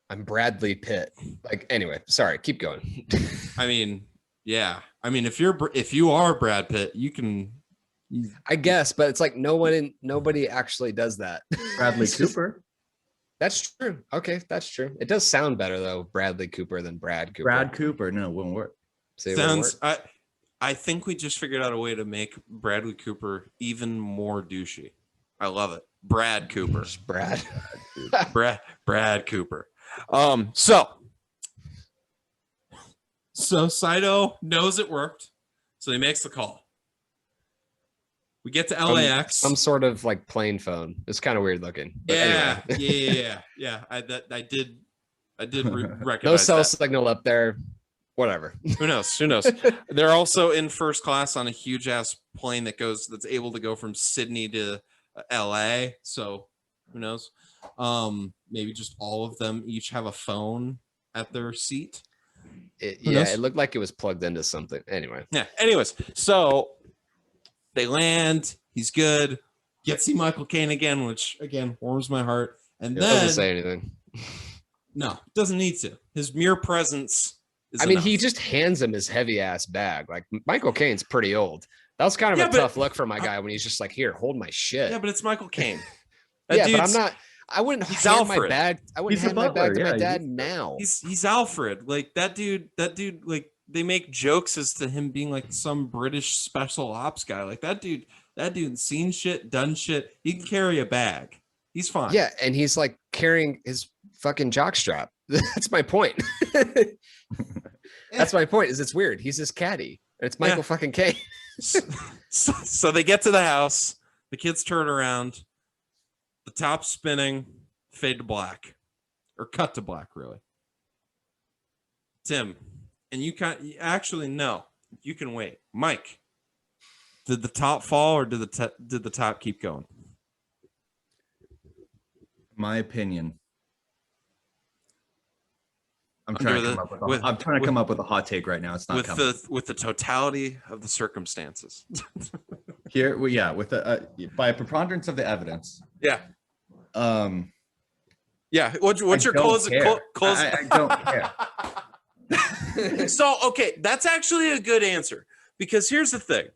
I'm Bradley Pitt. Like, anyway, sorry, keep going. I mean, yeah. I mean, if you are Brad Pitt, you can. I guess, but it's like nobody actually does that. Bradley It's just- Cooper. That's true. Okay, that's true. It does sound better though, Bradley Cooper than Brad Cooper. Brad Cooper. No, it won't work. Say it wouldn't Sounds. work? I think we just figured out a way to make Bradley Cooper even more douchey. I love it. Brad Cooper. Just Brad. Brad Cooper. So Saito knows it worked, so he makes the call. We get to LAX. Some sort of like plane phone. It's kind of weird looking. But yeah, anyway. yeah. I did recognize No cell that. signal up there. Whatever. Who knows? They're also in first class on a huge ass plane that's able to go from Sydney to LA. So who knows? Maybe just all of them each have a phone at their seat. Who knows? It looked like it was plugged into something. Anyway. Yeah. Anyways, so they land. He's good. Get to see Michael Caine again, which again warms my heart. And It then doesn't say anything. no, doesn't need to. His mere presence is I mean, enough. he just hands him his heavy ass bag. Like Michael Caine's pretty old. That was kind of Yeah, a but- tough look for my guy when he's just like, here, hold my shit. Yeah, but it's Michael Caine. Yeah, but I'm not. I wouldn't He's hand my Alfred. bag. I wouldn't He's a hand my bag to butler, my yeah, dad now. He's Alfred. Like that dude, like they make jokes as to him being like some British special ops guy. Like that dude seen shit, done shit. He can carry a bag. He's fine. Yeah, and he's like carrying his fucking jockstrap. That's my point. That's my point. Is it's weird. He's his caddy. And it's Michael fucking Caine. So they get to the house. The kids turn around. The top's spinning. Fade to black, or cut to black, really. Tim, and you can't actually no. You can wait. Mike, did the top fall or did the top keep going? My opinion. I'm Under trying the- to come up with with- I'm trying to with- come up with a hot take right now. It's not With coming. with the totality of the circumstances. Here, with the by a preponderance of the evidence. Yeah. Yeah. What's your don't close? care. Close. I don't care. So, okay, that's actually a good answer because here's the thing.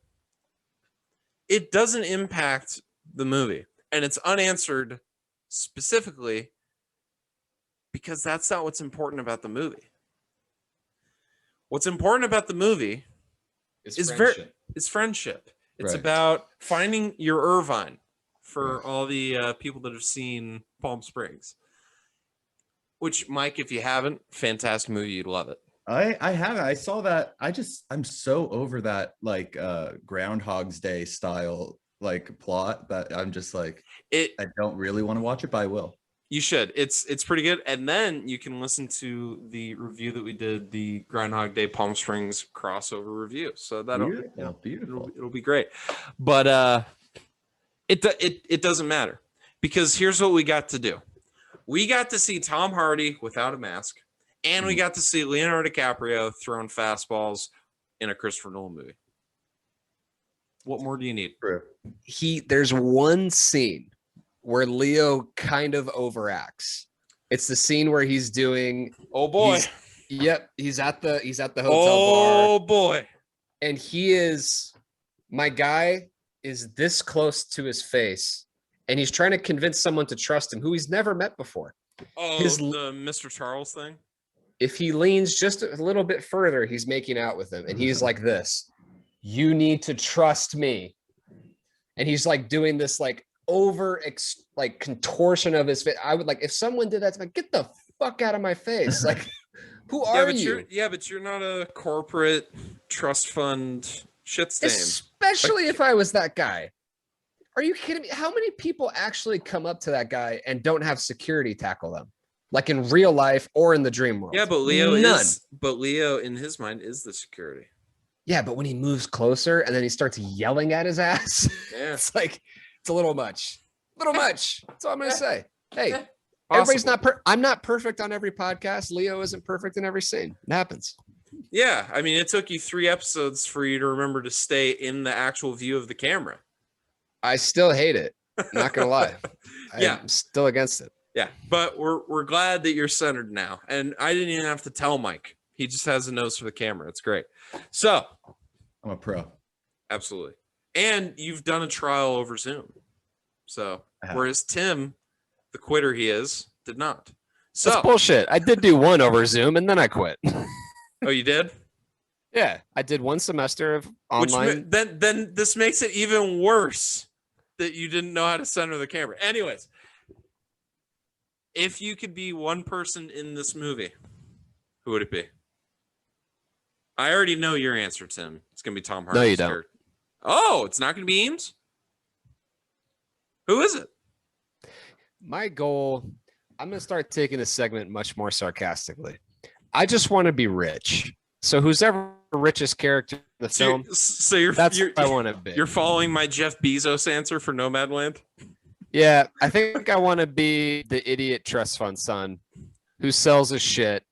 It doesn't impact the movie, and it's unanswered specifically because that's not what's important about the movie. What's important about the movie is friendship. It's Right. about finding your Irvine for all the people that have seen Palm Springs. Which, Mike, if you haven't, fantastic movie, you'd love it. I haven't. I saw that. I'm so over that like Groundhog's Day style like plot that I'm just like I don't really want to watch it, but I will. You should. It's pretty good. And then you can listen to the review that we did, the Groundhog Day Palm Springs crossover review. So Beautiful. it'll be great. But it doesn't matter because here's what we got to do. We got to see Tom Hardy without a mask, and we got to see Leonardo DiCaprio throwing fastballs in a Christopher Nolan movie. What more do you need? There's one scene where Leo kind of overacts. It's the scene where he's doing Oh boy. he's at the hotel Oh bar, boy. and my guy is this close to his face, and he's trying to convince someone to trust him who he's never met before. Oh, the Mr. Charles thing. If he leans just a little bit further, he's making out with him, and he's like this, you need to trust me. And he's like doing this like like contortion of his face. I would like, if someone did that, it's like, get the fuck out of my face. Like, who are you? But you're not a corporate trust fund shit stain. Especially if I was that guy. Are you kidding me? How many people actually come up to that guy and don't have security tackle them? like in real life or in the dream world. Yeah, but Leo None. Leo in his mind is the security. Yeah, but when he moves closer and then he starts yelling at his ass, Yeah. it's like it's a little much. Little much. That's all I'm gonna say. Hey, Yeah. everybody's Possible. not I'm not perfect on every podcast. Leo isn't perfect in every scene. It happens. Yeah, I mean, it took you 3 episodes for you to remember to stay in the actual view of the camera. I still hate it. Not gonna lie. Yeah. I'm still against it. Yeah, but we're glad that you're centered now, and I didn't even have to tell Mike. He just has a nose for the camera. It's great. So, I'm a pro. absolutely, and you've done a trial over Zoom. So, I have. whereas Tim, the quitter he is, did not. So, That's bullshit. I did do one over Zoom and then I quit. oh, you did? Yeah, I did one semester of Which online. then this makes it even worse that you didn't know how to center the camera. Anyways, if you could be one person in this movie, who would it be? I already know your answer, Tim. It's gonna be Tom Hardy. No, you don't. Oh, it's not gonna be Eames? Who is it? My goal, I'm going to start taking this segment much more sarcastically. I just want to be rich. So who's ever the richest character in the film, So you're that's what I want to be. you're following my Jeff Bezos answer for Nomadland? Yeah, I think I want to be the idiot trust fund son who sells his shit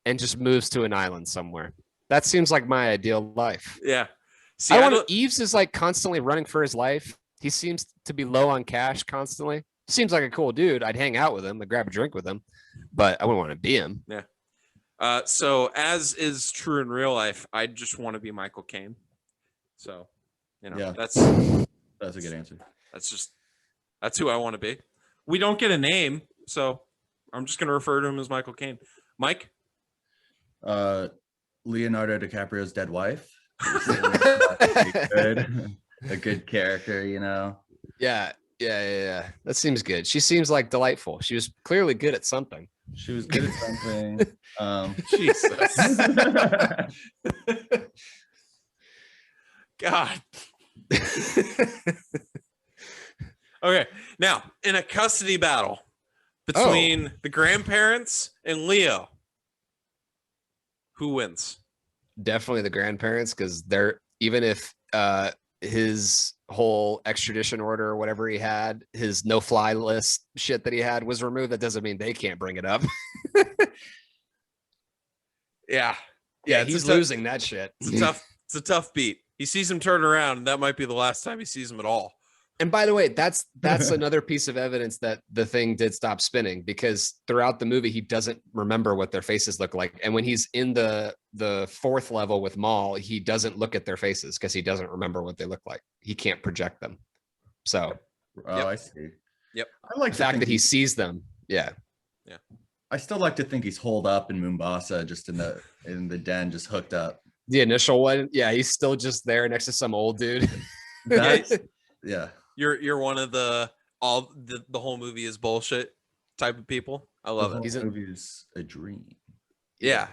and just moves to an island somewhere. That seems like my ideal life. Yeah. See, I I want don't- Eves is like constantly running for his life. He seems to be low on cash constantly. Seems like a cool dude. I'd hang out with him. I'd grab a drink with him, but I wouldn't want to be him. So as is true in real life, I just want to be Michael Caine. So, Yeah. that's That's a good answer. that's who I want to be. We don't get a name, so I'm just gonna refer to him as Michael Caine. Mike? Leonardo DiCaprio's dead wife. A good character, you know. Yeah. That seems good. She seems like delightful. She was clearly good at something. She was good at something. Jesus. God. Okay. Now, in a custody battle between the grandparents and Leo, who wins? Definitely the grandparents, because they're even if his whole extradition order or whatever he had, his no-fly list shit that he had was removed, that doesn't mean they can't bring it up. Yeah. Yeah, it's he's a tough- losing that shit. It's a tough beat. He sees him turn around, and that might be the last time he sees him at all. And by the way, that's another piece of evidence that the thing did stop spinning, because throughout the movie he doesn't remember what their faces look like, and when he's in the 4th level with Maul, he doesn't look at their faces because he doesn't remember what they look like. He can't project them. So Oh, Yep. I see. Yep. I like the to fact think that he sees them, yeah. I still like to think he's holed up in Mombasa, just in the den, just hooked up. The initial one, yeah, he's still just there next to some old dude. That's, yeah. You're one of the whole movie is bullshit type of people. I love The it. whole He's in- movie is a dream. Yeah.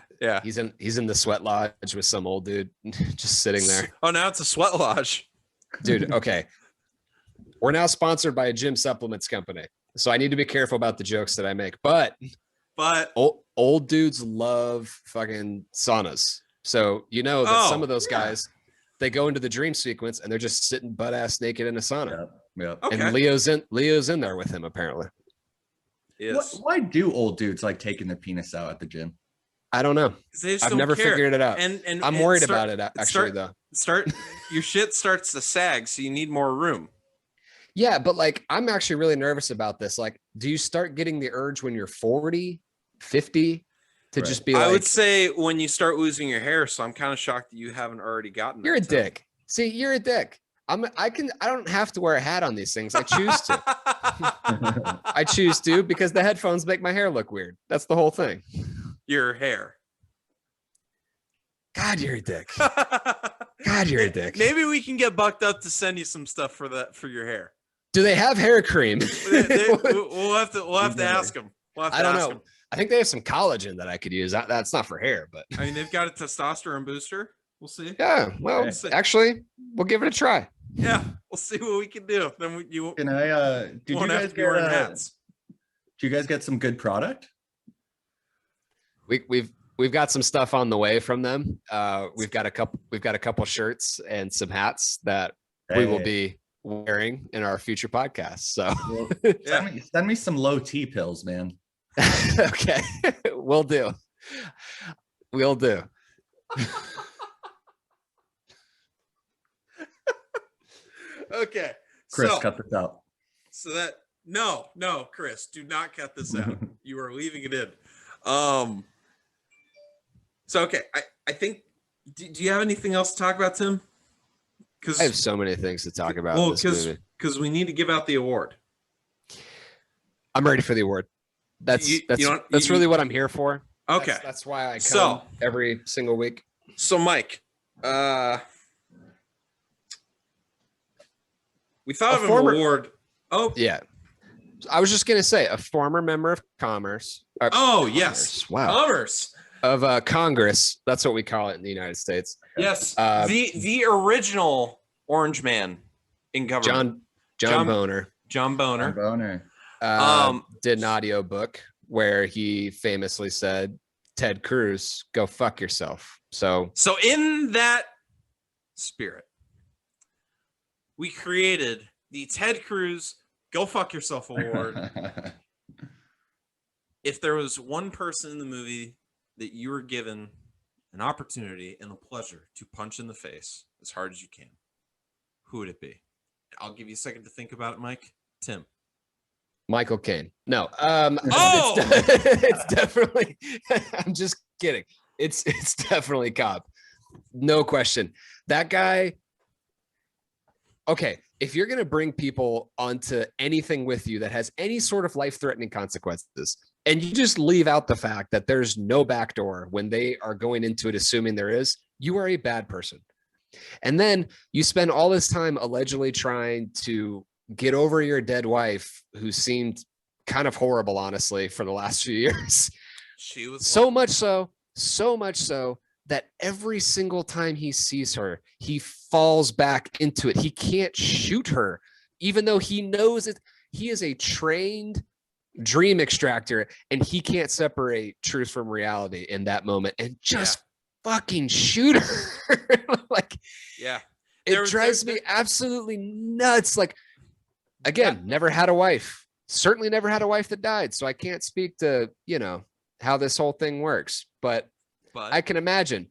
He's in the sweat lodge with some old dude just sitting there. Oh, now it's a sweat lodge. Dude, okay. We're now sponsored by a gym supplements company, so I need to be careful about the jokes that I make. But But old dudes love fucking saunas. So you know that some Oh, of those yeah. guys, they go into the dream sequence and they're just sitting butt ass naked in a sauna. Yep. okay. And Leo's in there with him apparently. Yes. Why do old dudes like taking their penis out at the gym? I don't know. 'Cause they just I've don't never care. figured it out. And I'm and worried start- about it actually though. Start your shit starts to sag, so you need more room. Yeah, but like I'm actually really nervous about this. Like, do you start getting the urge when you're 40, 50 to Right. just be I like, would say when you start losing your hair, so I'm kind of shocked that you haven't already gotten you're a that, Tim. dick. See, you're a dick. I don't have to wear a hat on these things. I choose to. I choose to because the headphones make my hair look weird. That's the whole thing. Your hair. God, you're a dick. God, you're a dick. Maybe we can get Bucked Up to send you some stuff for your hair. Do they have hair cream? We'll have to ask them. We'll have to I don't ask know. them. I think they have some collagen that I could use. That's not for hair, but I mean, they've got a testosterone booster. We'll see. yeah. Well, Okay. actually, we'll give it a try. Yeah, we'll see what we can do. Then you Can I? Did you won't have guys to be wearing get? hats. Do you guys get some good product? we've got some stuff on the way from them. We've got a couple shirts and some hats that we will be wearing in our future podcasts. So Well, send me some low T pills, man. okay, we'll do. Okay. Chris, so, cut this out. So that no, Chris, do not cut this out. You are leaving it in. So okay, I think. Do you have anything else to talk about, Tim? Because I have so many things to talk about. Well, this movie. because we need to give out the award. I'm ready for the award. That's really what I'm here for. Okay, that's why I come every single week. So Mike, we thought of an award. Oh yeah, I was just gonna say a former member of Commerce. Yes, wow, Commerce of Congress. That's what we call it in the United States. Yes, the original Orange Man in government. John Boner. John Boner. Did an audio book where he famously said, "Ted Cruz, go fuck yourself." So in that spirit, we created the Ted Cruz Go Fuck Yourself Award. If there was one person in the movie that you were given an opportunity and a pleasure to punch in the face as hard as you can, who would it be? I'll give you a second to think about it, Mike. Tim. Michael Caine. No. Oh! It's definitely. I'm just kidding. It's definitely Cobb. No question. That guy. Okay, if you're gonna bring people onto anything with you that has any sort of life-threatening consequences, and you just leave out the fact that there's no backdoor when they are going into it, assuming there is, you are a bad person. And then you spend all this time allegedly trying to get over your dead wife, who seemed kind of horrible, honestly, for the last few years. She was so much so that every single time he sees her, he falls back into it. He can't shoot her, even though he knows it. He is a trained dream extractor, and he can't separate truth from reality in that moment and just fucking shoot her. Like, it drives me absolutely nuts. Like, again, never had a wife, certainly never had a wife that died. So I can't speak to, how this whole thing works, but I can imagine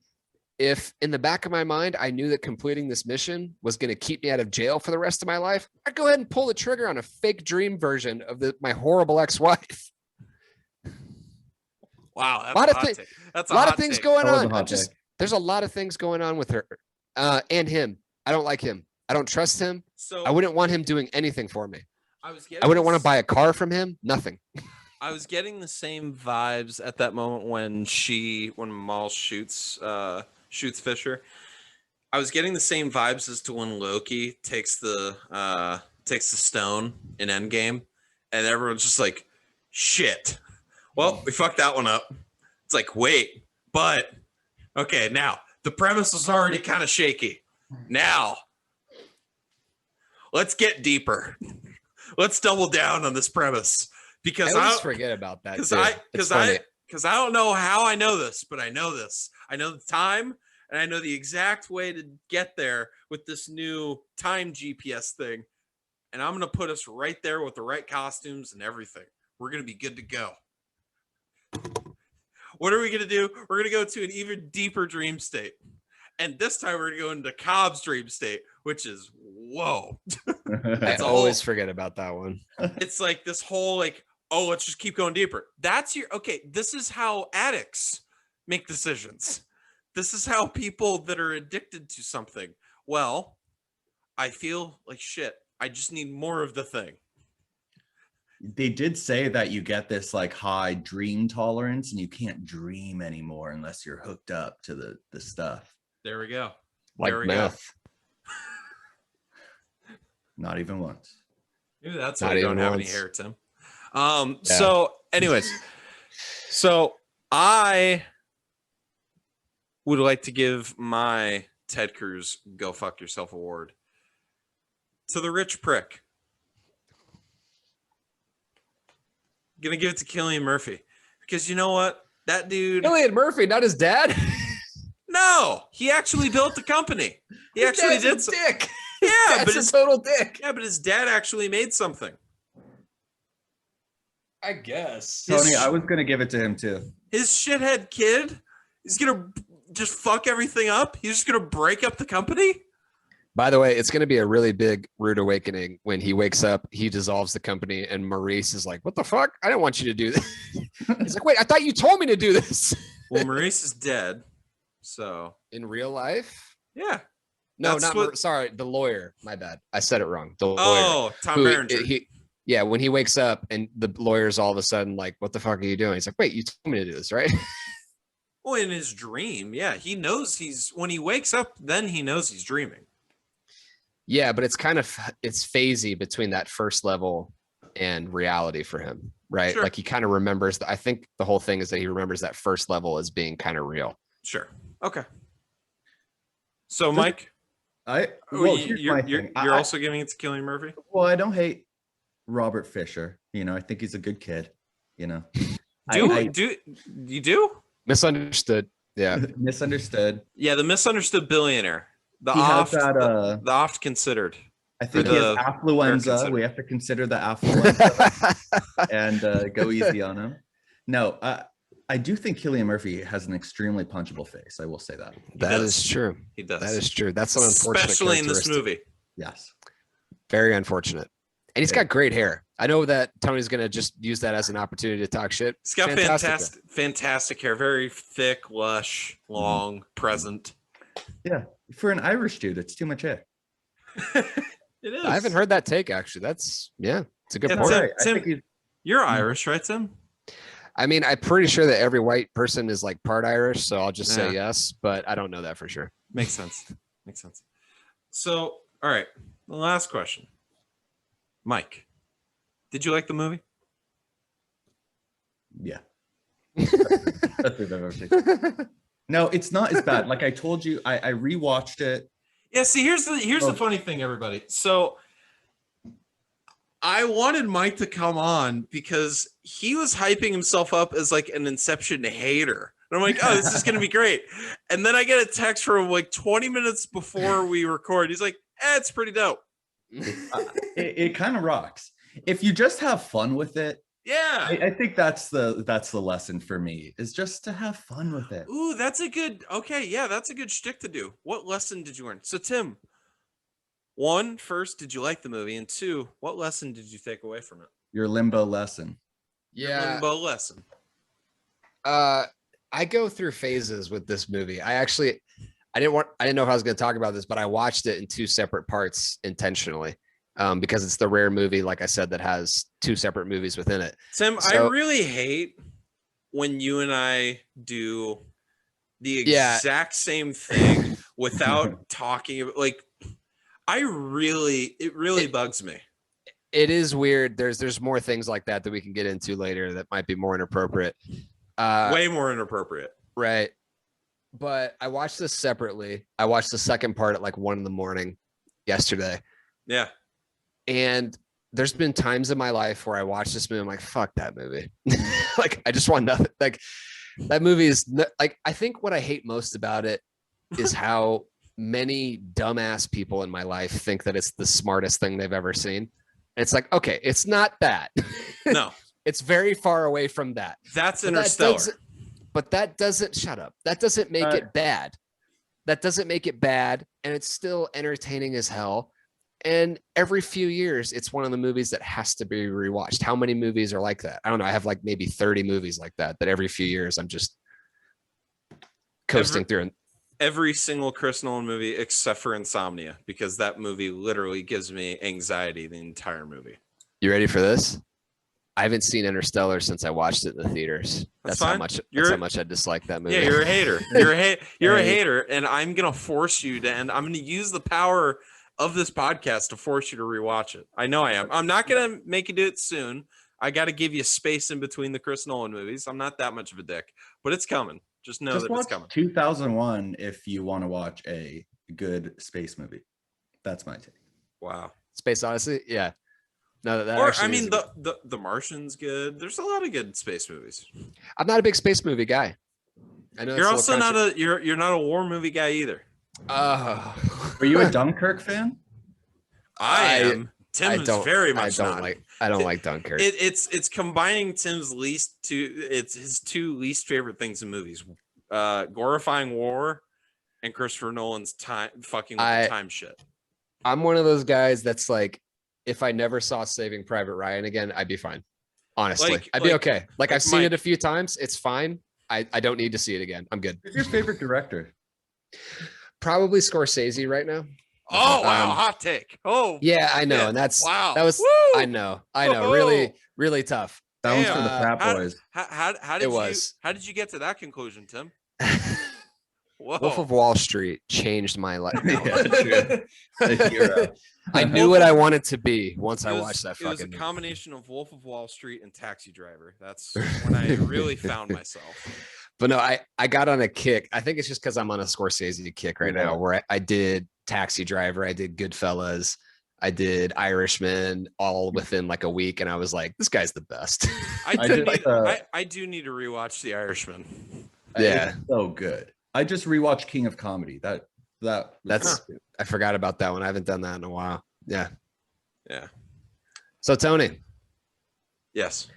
if in the back of my mind, I knew that completing this mission was going to keep me out of jail for the rest of my life, I'd go ahead and pull the trigger on a fake dream version of my horrible ex-wife. Wow. That's a lot of things going on. There's a lot of things going on with her and him. I don't like him. I don't trust him. So I wouldn't want him doing anything for me. I wouldn't want to buy a car from him. Nothing. I was getting the same vibes at that moment when Maul shoots Fisher. I was getting the same vibes as to when Loki takes the stone in Endgame, and everyone's just like, shit. Well, we fucked that one up. It's like, wait, but okay, now the premise was already kind of shaky. Now let's get deeper. Let's double down on this premise. Because I always forget about that. Because I don't know how I know this, but I know this. I know the time, and I know the exact way to get there with this new time GPS thing. And I'm going to put us right there with the right costumes and everything. We're going to be good to go. What are we going to do? We're going to go to an even deeper dream state. And this time we're going to go into Cobb's dream state, which is, whoa. I always forget about that one. It's like this whole let's just keep going deeper. This is how addicts make decisions. This is how people that are addicted to something. Well, I feel like shit. I just need more of the thing. They did say that you get this high dream tolerance and you can't dream anymore unless you're hooked up to the stuff. There we go. Like meth. Not even once. Maybe that's why I don't have any hair, Tim. Yeah. So anyways, I would like to give my Ted Cruz Go Fuck Yourself award to the rich prick. Gonna give it to Cillian Murphy, because you know what? That dude. Cillian Murphy, not his dad. No, he actually built the company. He actually Dad's did a some. dick. Yeah, That's but a his, total dick. yeah, but his dad actually made something. I guess. Tony, I was gonna give it to him too. His shithead kid is gonna just fuck everything up. He's just gonna break up the company. By the way, it's going to be a really big rude awakening when he wakes up, he dissolves the company, and Maurice is like, "What the fuck? I didn't want you to do this." He's like, "Wait, I thought you told me to do this." Well, Maurice is dead, so In real life? yeah. No, That's not what- sorry, the lawyer. My bad. I said it wrong. The lawyer. Oh, Tom Who- Berenger. yeah, when he wakes up and the lawyer's all of a sudden like, "What the fuck are you doing?" He's like, "Wait, you told me to do this, right?" Well, in his dream, yeah, he knows when he wakes up, then he knows he's dreaming. Yeah, but it's it's phasey between that first level and reality for him, right? Sure. Like he kind of remembers. I think the whole thing is that he remembers that first level as being kind of real. Sure. Okay. So, Mike, Here's my you're thing. also giving it to Cillian Murphy? Well, I don't hate Robert Fisher. You know, I think he's a good kid. You know, Do you do? Misunderstood. Yeah. misunderstood. Yeah, the misunderstood billionaire. The He has oft, that, the oft considered. I think Or he the has affluenza. considered. We have to consider the affluenza and go easy on him. No, I do think Cillian Murphy has an extremely punchable face. I will say that. That does. is true. He does. That is true. That's an unfortunate Especially in this characteristic. movie. Yes. Very unfortunate. And he's got great hair. I know that Tony's going to just use that as an opportunity to talk shit. He's got Fantastic. fantastic hair. Very thick, lush, long, present. Yeah. For an Irish dude, it's too much hair. It is. I haven't heard that take actually. It's a good Yeah, point. Tim- Right. I think he's You're Irish, right, Tim? I mean, I'm pretty sure that every white person is like part Irish, so I'll just say Yeah. yes, but I don't know that for sure. Makes sense. Makes sense. So, all right. The last question. Mike, did you like the movie? yeah. That's what I've ever seen. No, it's not as bad. Like I told you, I rewatched it. Yeah, see, here's the funny thing, everybody. So I wanted Mike to come on because he was hyping himself up as like an Inception hater. And I'm like, oh, this is gonna be great. And then I get a text from him like 20 minutes before we record. He's like, it's pretty dope. It kind of rocks. If you just have fun with it, Yeah. I think that's the lesson for me, is just to have fun with it. Ooh, that's a good that's a good shtick to do. What lesson did you learn? So Tim, one, first, did you like the movie? And two, what lesson did you take away from it? Your limbo lesson. Your limbo lesson. I go through phases with this movie. I didn't know if I was going to talk about this, but I watched it in two separate parts intentionally. Because it's the rare movie, like I said, that has two separate movies within it. Tim, I So- really hate when you and I do the Yeah. exact same thing without talking about, like, it really bugs me. It is weird. There's more things like that we can get into later that might be more inappropriate. Way more inappropriate. Right. But I watched this separately. I watched the second part at like 1 a.m. yesterday. Yeah. And there's been times in my life where I watch this movie, I'm like, fuck that movie. Like, I just want nothing. Like, that movie is like, I think what I hate most about it is how many dumbass people in my life think that it's the smartest thing they've ever seen. And it's like, okay, it's not that. No, It's very far away from that. that's But Interstellar. that doesn't shut up. That doesn't make it bad. That doesn't make it bad. And it's still entertaining as hell. And every few years, it's one of the movies that has to be rewatched. How many movies are like that? I don't know. I have like maybe 30 movies like that every few years I'm just coasting through. Every single Chris Nolan movie except for Insomnia, because that movie literally gives me anxiety the entire movie. You ready for this? I haven't seen Interstellar since I watched it in the theaters. That's That's how fine. much. You're- That's how much I dislike that movie. Yeah, you're a hater. You're a hater, and I'm gonna force you to. And I'm gonna use the power of this podcast to force you to rewatch it. I know I am. I'm not gonna make you do it soon. I got to give you space in between the Chris Nolan movies. I'm not that much of a dick, but it's coming. Just know Just that it's watch coming. 2001 if you want to watch a good space movie. That's my take. Wow. Space Odyssey. Yeah. No, that Or actually I mean, is- the Martian's good. There's a lot of good space movies. I'm not a big space movie guy. I know You're also not you're not a war movie guy either. Were you a Dunkirk fan? I am. Tim is very much not. I don't like Dunkirk. It's combining Tim's his two least favorite things in movies, glorifying war, and Christopher Nolan's fucking with the time shit. I'm one of those guys that's like, if I never saw Saving Private Ryan again, I'd be fine. Honestly, I'd be okay. Like I've seen it a few times. It's fine. I don't need to see it again. I'm good. Who's your favorite director? Probably Scorsese right now. Oh wow, hot take. Oh yeah, I know, shit. and that Woo! was I know, really tough. That one's Damn. for the Fat Boys. How did you get to that conclusion, Tim? Whoa. Wolf of Wall Street changed my life. Yeah, true. A hero. I knew what I wanted to be once I watched that It was fucking a movie. combination of Wolf of Wall Street and Taxi Driver. That's when I really found myself. But no, I got on a kick. I think it's just because I'm on a Scorsese kick right now, where I did Taxi Driver, I did Goodfellas, I did Irishman, all within like a week, and I was like, this guy's the best. I do need to rewatch The Irishman. Yeah, It's so good. I just rewatched King of Comedy. That's I forgot about that one. I haven't done that in a while. Yeah. So Tony, Yes.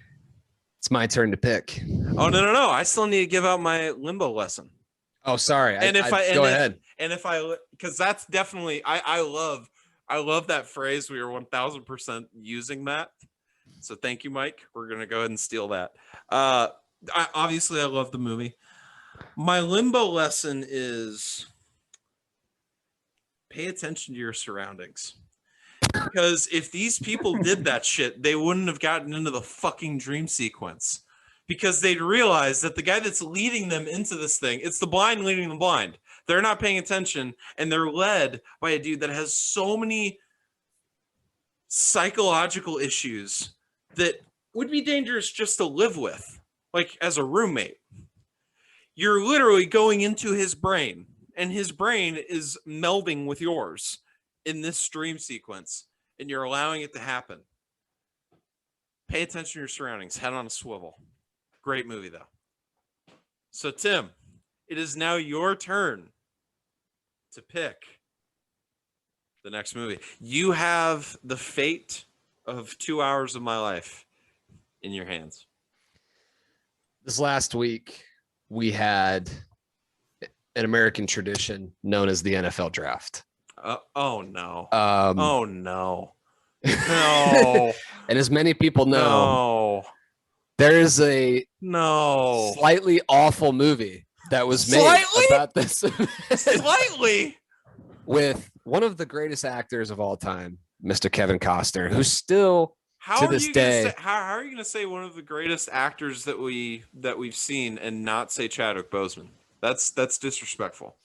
it's my turn to pick. Oh no! I still need to give out my limbo lesson. Oh, sorry. Go ahead. And if I, because that's definitely, I love that phrase. We are 1000% using that. So thank you, Mike. We're gonna go ahead and steal that. Obviously, I love the movie. My limbo lesson is pay attention to your surroundings. Because if these people did that shit, they wouldn't have gotten into the fucking dream sequence. Because they'd realize that the guy that's leading them into this thing, it's the blind leading the blind. They're not paying attention, and they're led by a dude that has so many psychological issues that would be dangerous just to live with, like as a roommate. You're literally going into his brain, and his brain is melding with yours in this dream sequence, and you're allowing it to happen. Pay attention to your surroundings. Head on a swivel. Great movie, though. So, Tim, it is now your turn to pick the next movie. You have the fate of 2 hours of my life in your hands. This last week, we had an American tradition known as the NFL draft. Oh, no. Oh, no. No. And as many people know, No. there is a No. slightly awful movie that was made Slightly? about this Slightly. with one of the greatest actors of all time, Mr. Kevin Costner, who's still How to are this you gonna day. say, how are you going to say one of the greatest actors that we've seen and not say Chadwick Boseman? That's disrespectful.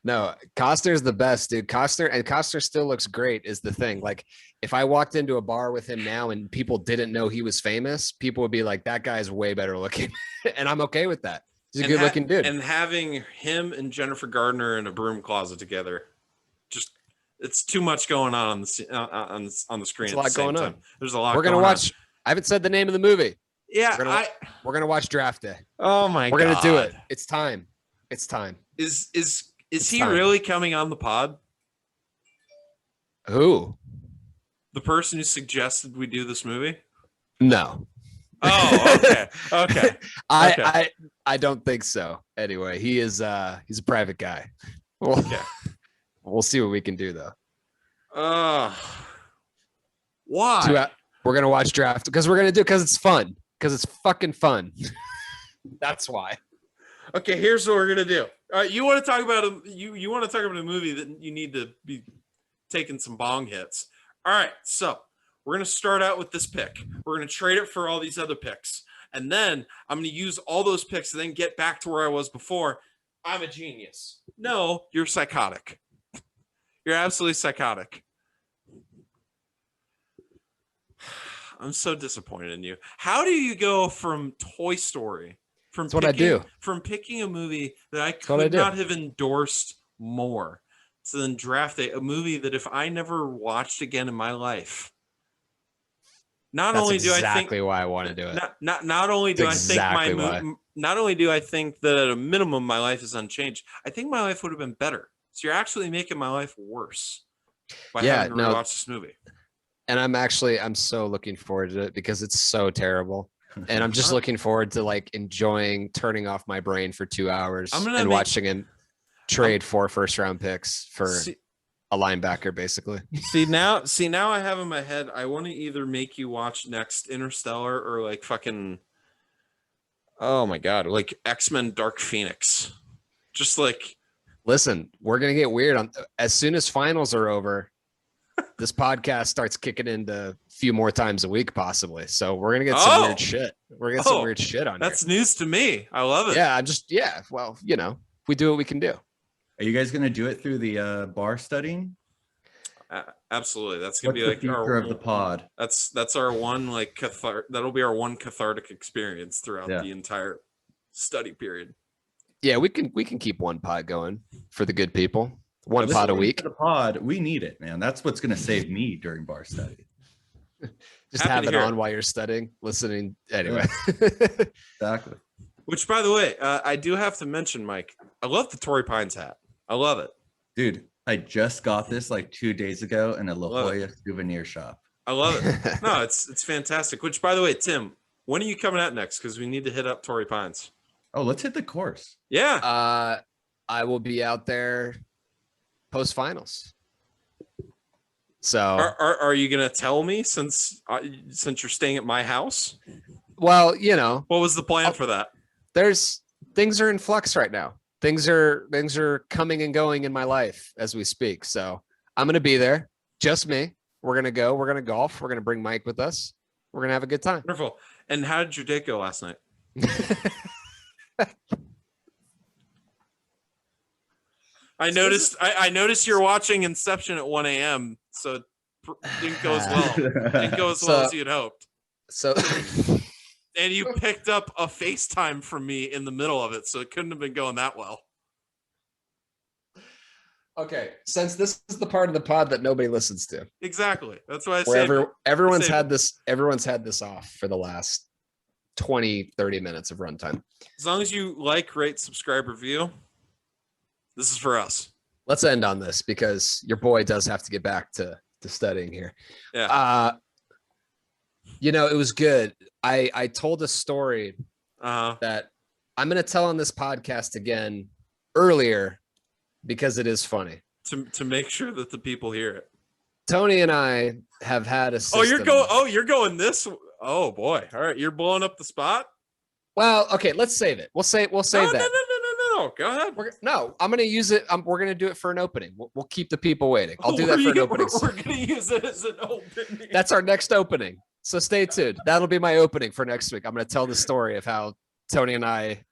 No, Costner's the best, dude. Costner still looks great is the thing. Like if I walked into a bar with him now and people didn't know he was famous, people would be like, that guy's way better looking. And I'm okay with that. He's a good looking dude. And having him and Jennifer Gardner in a broom closet together, just it's too much going on the screen. There's a at the lot same going time. on. There's a lot. We're gonna going watch. On. I haven't said the name of the movie. Yeah, We're gonna watch Draft Day. oh my We're god, gonna do it. It's time. It's time. Is It's he time. really coming on the pod? Who? The person who suggested we do this movie? No. Oh, okay, okay. I don't think so. Anyway, he's a private guy. Well, Okay. we'll see what we can do though. Why? We're gonna watch Draft because it's fun. Because it's fucking fun. That's why. Okay, here's what we're gonna do. You want to talk about you want to talk about a movie that you need to be taking some bong hits. All right, so we're gonna start out with this pick. We're gonna trade it for all these other picks, and then I'm gonna use all those picks and then get back to where I was before. I'm a genius. No, you're psychotic. You're absolutely psychotic. I'm so disappointed in you. How do you go from Toy Story? That's what I do. From picking a movie that I what I could do. not have endorsed more, to then draft a movie that if I never watched again in my life, Not That's only do I think exactly why I want to do it. not only do That's I think exactly my not only do I think that at a minimum my life is unchanged, I think my life would have been better. So you're actually making my life worse by having to rewatch this movie. And I'm so looking forward to it because it's so terrible. And I'm just looking forward to like enjoying turning off my brain for 2 hours and watching him trade 4 first-round picks for a linebacker, basically. See now I have in my head, I want to either make you watch next Interstellar or like fucking, oh my God, like X-Men Dark Phoenix. Just like, listen, we're going to get weird on as soon as finals are over. This podcast starts kicking into a few more times a week, possibly. So we're gonna get some weird shit. We're gonna get some weird shit on. That's here. News to me. I love it. Yeah. Well, we do what we can do. Are you guys gonna do it through the bar studying? Absolutely. That's gonna be like the future of the pod. That's our one like that'll be our one cathartic experience throughout the entire study period. Yeah, we can keep one pod going for the good people. One pod a week. The pod, we need it, man. That's what's going to save me during bar study. Just have it on while you're studying, listening. Anyway. Exactly. Which, by the way, I do have to mention, Mike, I love the Torrey Pines hat. I love it. Dude, I just got this like 2 days ago in a La Jolla souvenir shop. I love it. No, it's fantastic. Which, by the way, Tim, when are you coming out next? Because we need to hit up Torrey Pines. Oh, let's hit the course. Yeah. I will be out there post finals. So are you gonna tell me since you're staying at my house? Well, what was the plan for that? Things are in flux right now. Things are coming and going in my life as we speak. So I'm gonna be there, just me. We're gonna golf. We're gonna bring Mike with us. We're gonna have a good time. Wonderful. And how did your date go last night? I noticed you're watching Inception at 1 a.m. So it didn't go as well. Didn't go as well as you'd hoped. So, and you picked up a FaceTime from me in the middle of it, so it couldn't have been going that well. Okay, since this is the part of the pod that nobody listens to, exactly. That's why I said everyone's had this off for the last 20-30 minutes of runtime. As long as you like, rate, subscribe, review. This is for us. Let's end on this because your boy does have to get back to studying here. Yeah. It was good. I told a story that I'm going to tell on this podcast again earlier because it is funny. To make sure that the people hear it. Tony and I have had a system. You're going this. Oh boy. All right. You're blowing up the spot. Well, okay, let's save it. We'll save that. No, go ahead. I'm going to use it. We're going to do it for an opening. We'll keep the people waiting. I'll do that for an opening. We're going to use it as an opening. That's our next opening. So stay tuned. That'll be my opening for next week. I'm going to tell the story of how Tony and I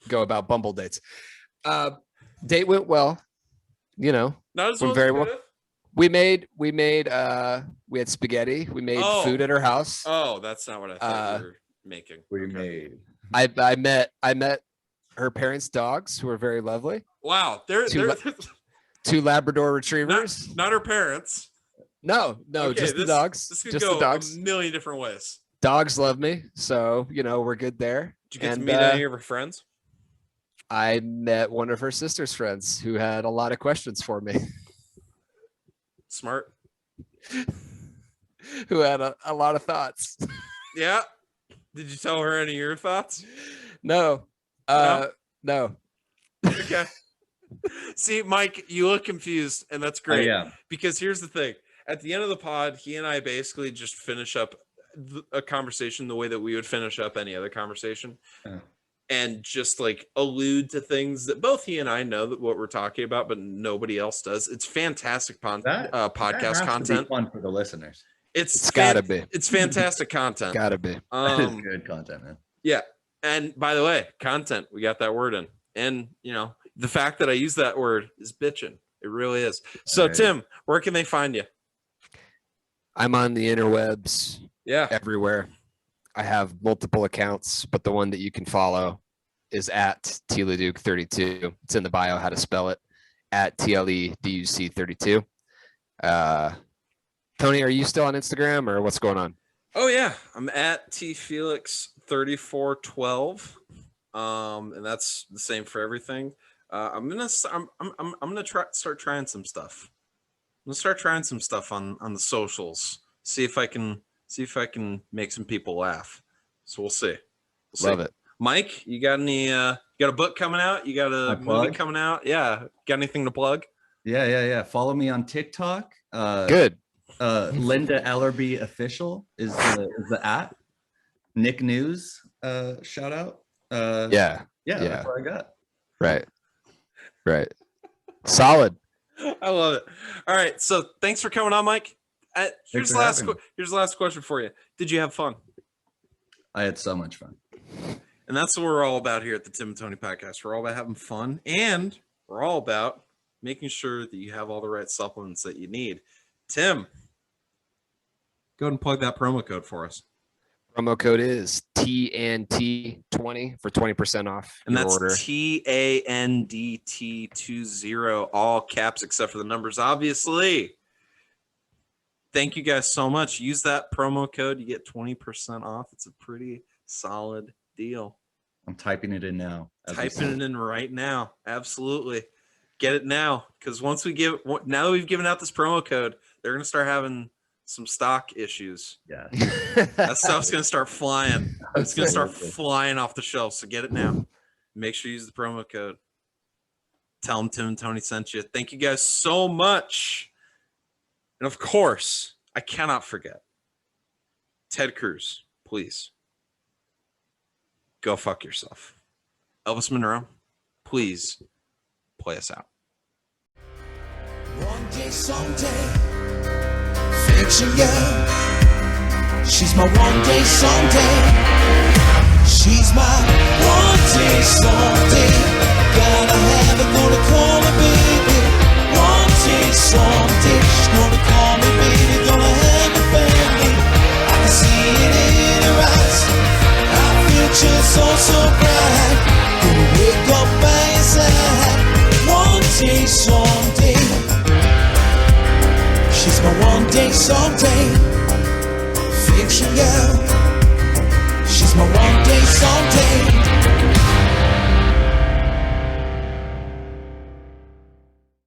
go about Bumble dates. Date went well. Not as well. Very well. We had spaghetti. We made food at her house. Oh, that's not what I thought you were making. I met her parents' dogs, who are very lovely. Wow, they're two Labrador retrievers. Not her parents. No, just the dogs. This could just go the dogs. a million different ways. Dogs love me, so we're good there. Did you get to meet any of her friends? I met one of her sister's friends who had a lot of questions for me. Smart. Who had a lot of thoughts. Yeah. Did you tell her any of your thoughts? No. No. Okay. See, Mike, you look confused, and that's great. Yeah. Because here's the thing. At the end of the pod, he and I basically just finish up a conversation the way that we would finish up any other conversation. And just like allude to things that both he and I know that what we're talking about, but nobody else does. It's fantastic podcast content. Fun for the listeners. It's gotta be. It's fantastic content. Gotta be. It's good content, man. Yeah. And by the way, content, we got that word in. And the fact that I use that word is bitching. It really is. So right. Tim, where can they find you? I'm on the interwebs. Yeah. Everywhere. I have multiple accounts, but the one that you can follow is at LeDuc32. It's in the bio how to spell it. At TLEDUC32. Tony, are you still on Instagram or what's going on? Oh yeah, I'm at tfelix3412, and that's the same for everything. I'm gonna start trying some stuff. I'm gonna start trying some stuff on the socials. See if I can make some people laugh. So we'll see. Love it. Mike, you got any? You got a book coming out? You got a movie coming out? Yeah. Got anything to plug? Yeah. Follow me on TikTok. Good. Linda Ellerby official is the @ Nick News. Shout out. Yeah. That's what I got. Right. Solid. I love it. All right. So thanks for coming on, Mike. Here's the last question for you. Did you have fun? I had so much fun. And that's what we're all about here at the Tim and Tony podcast. We're all about having fun, and we're all about making sure that you have all the right supplements that you need. Tim, go ahead and plug that promo code for us. Promo code is TNT20 for 20% off and your that's order. TANDT20, all caps except for the numbers, obviously. Thank you guys so much. Use that promo code. You get 20% off. It's a pretty solid deal. I'm typing it in now. Typing it in right now. Absolutely. Get it now. Because now that we've given out this promo code, they're going to start having some stock issues. Yeah. That stuff's going to start flying. It's going to start flying off the shelf. So get it now. Make sure you use the promo code. Tell them Tim and Tony sent you. Thank you guys so much. And of course, I cannot forget Ted Cruz, please go fuck yourself. Elvis Monroe, please play us out. One day, someday, fiction girl. She's my one day, someday. She's my one day, someday. Gotta have it, gonna call her baby. One day, someday. She's gonna call me baby, gonna have a family. I can see it in her eyes. Our future's so bright. Gonna wake up by your side. One day, someday. She's my one day, someday. Fiction girl. She's my one day, someday.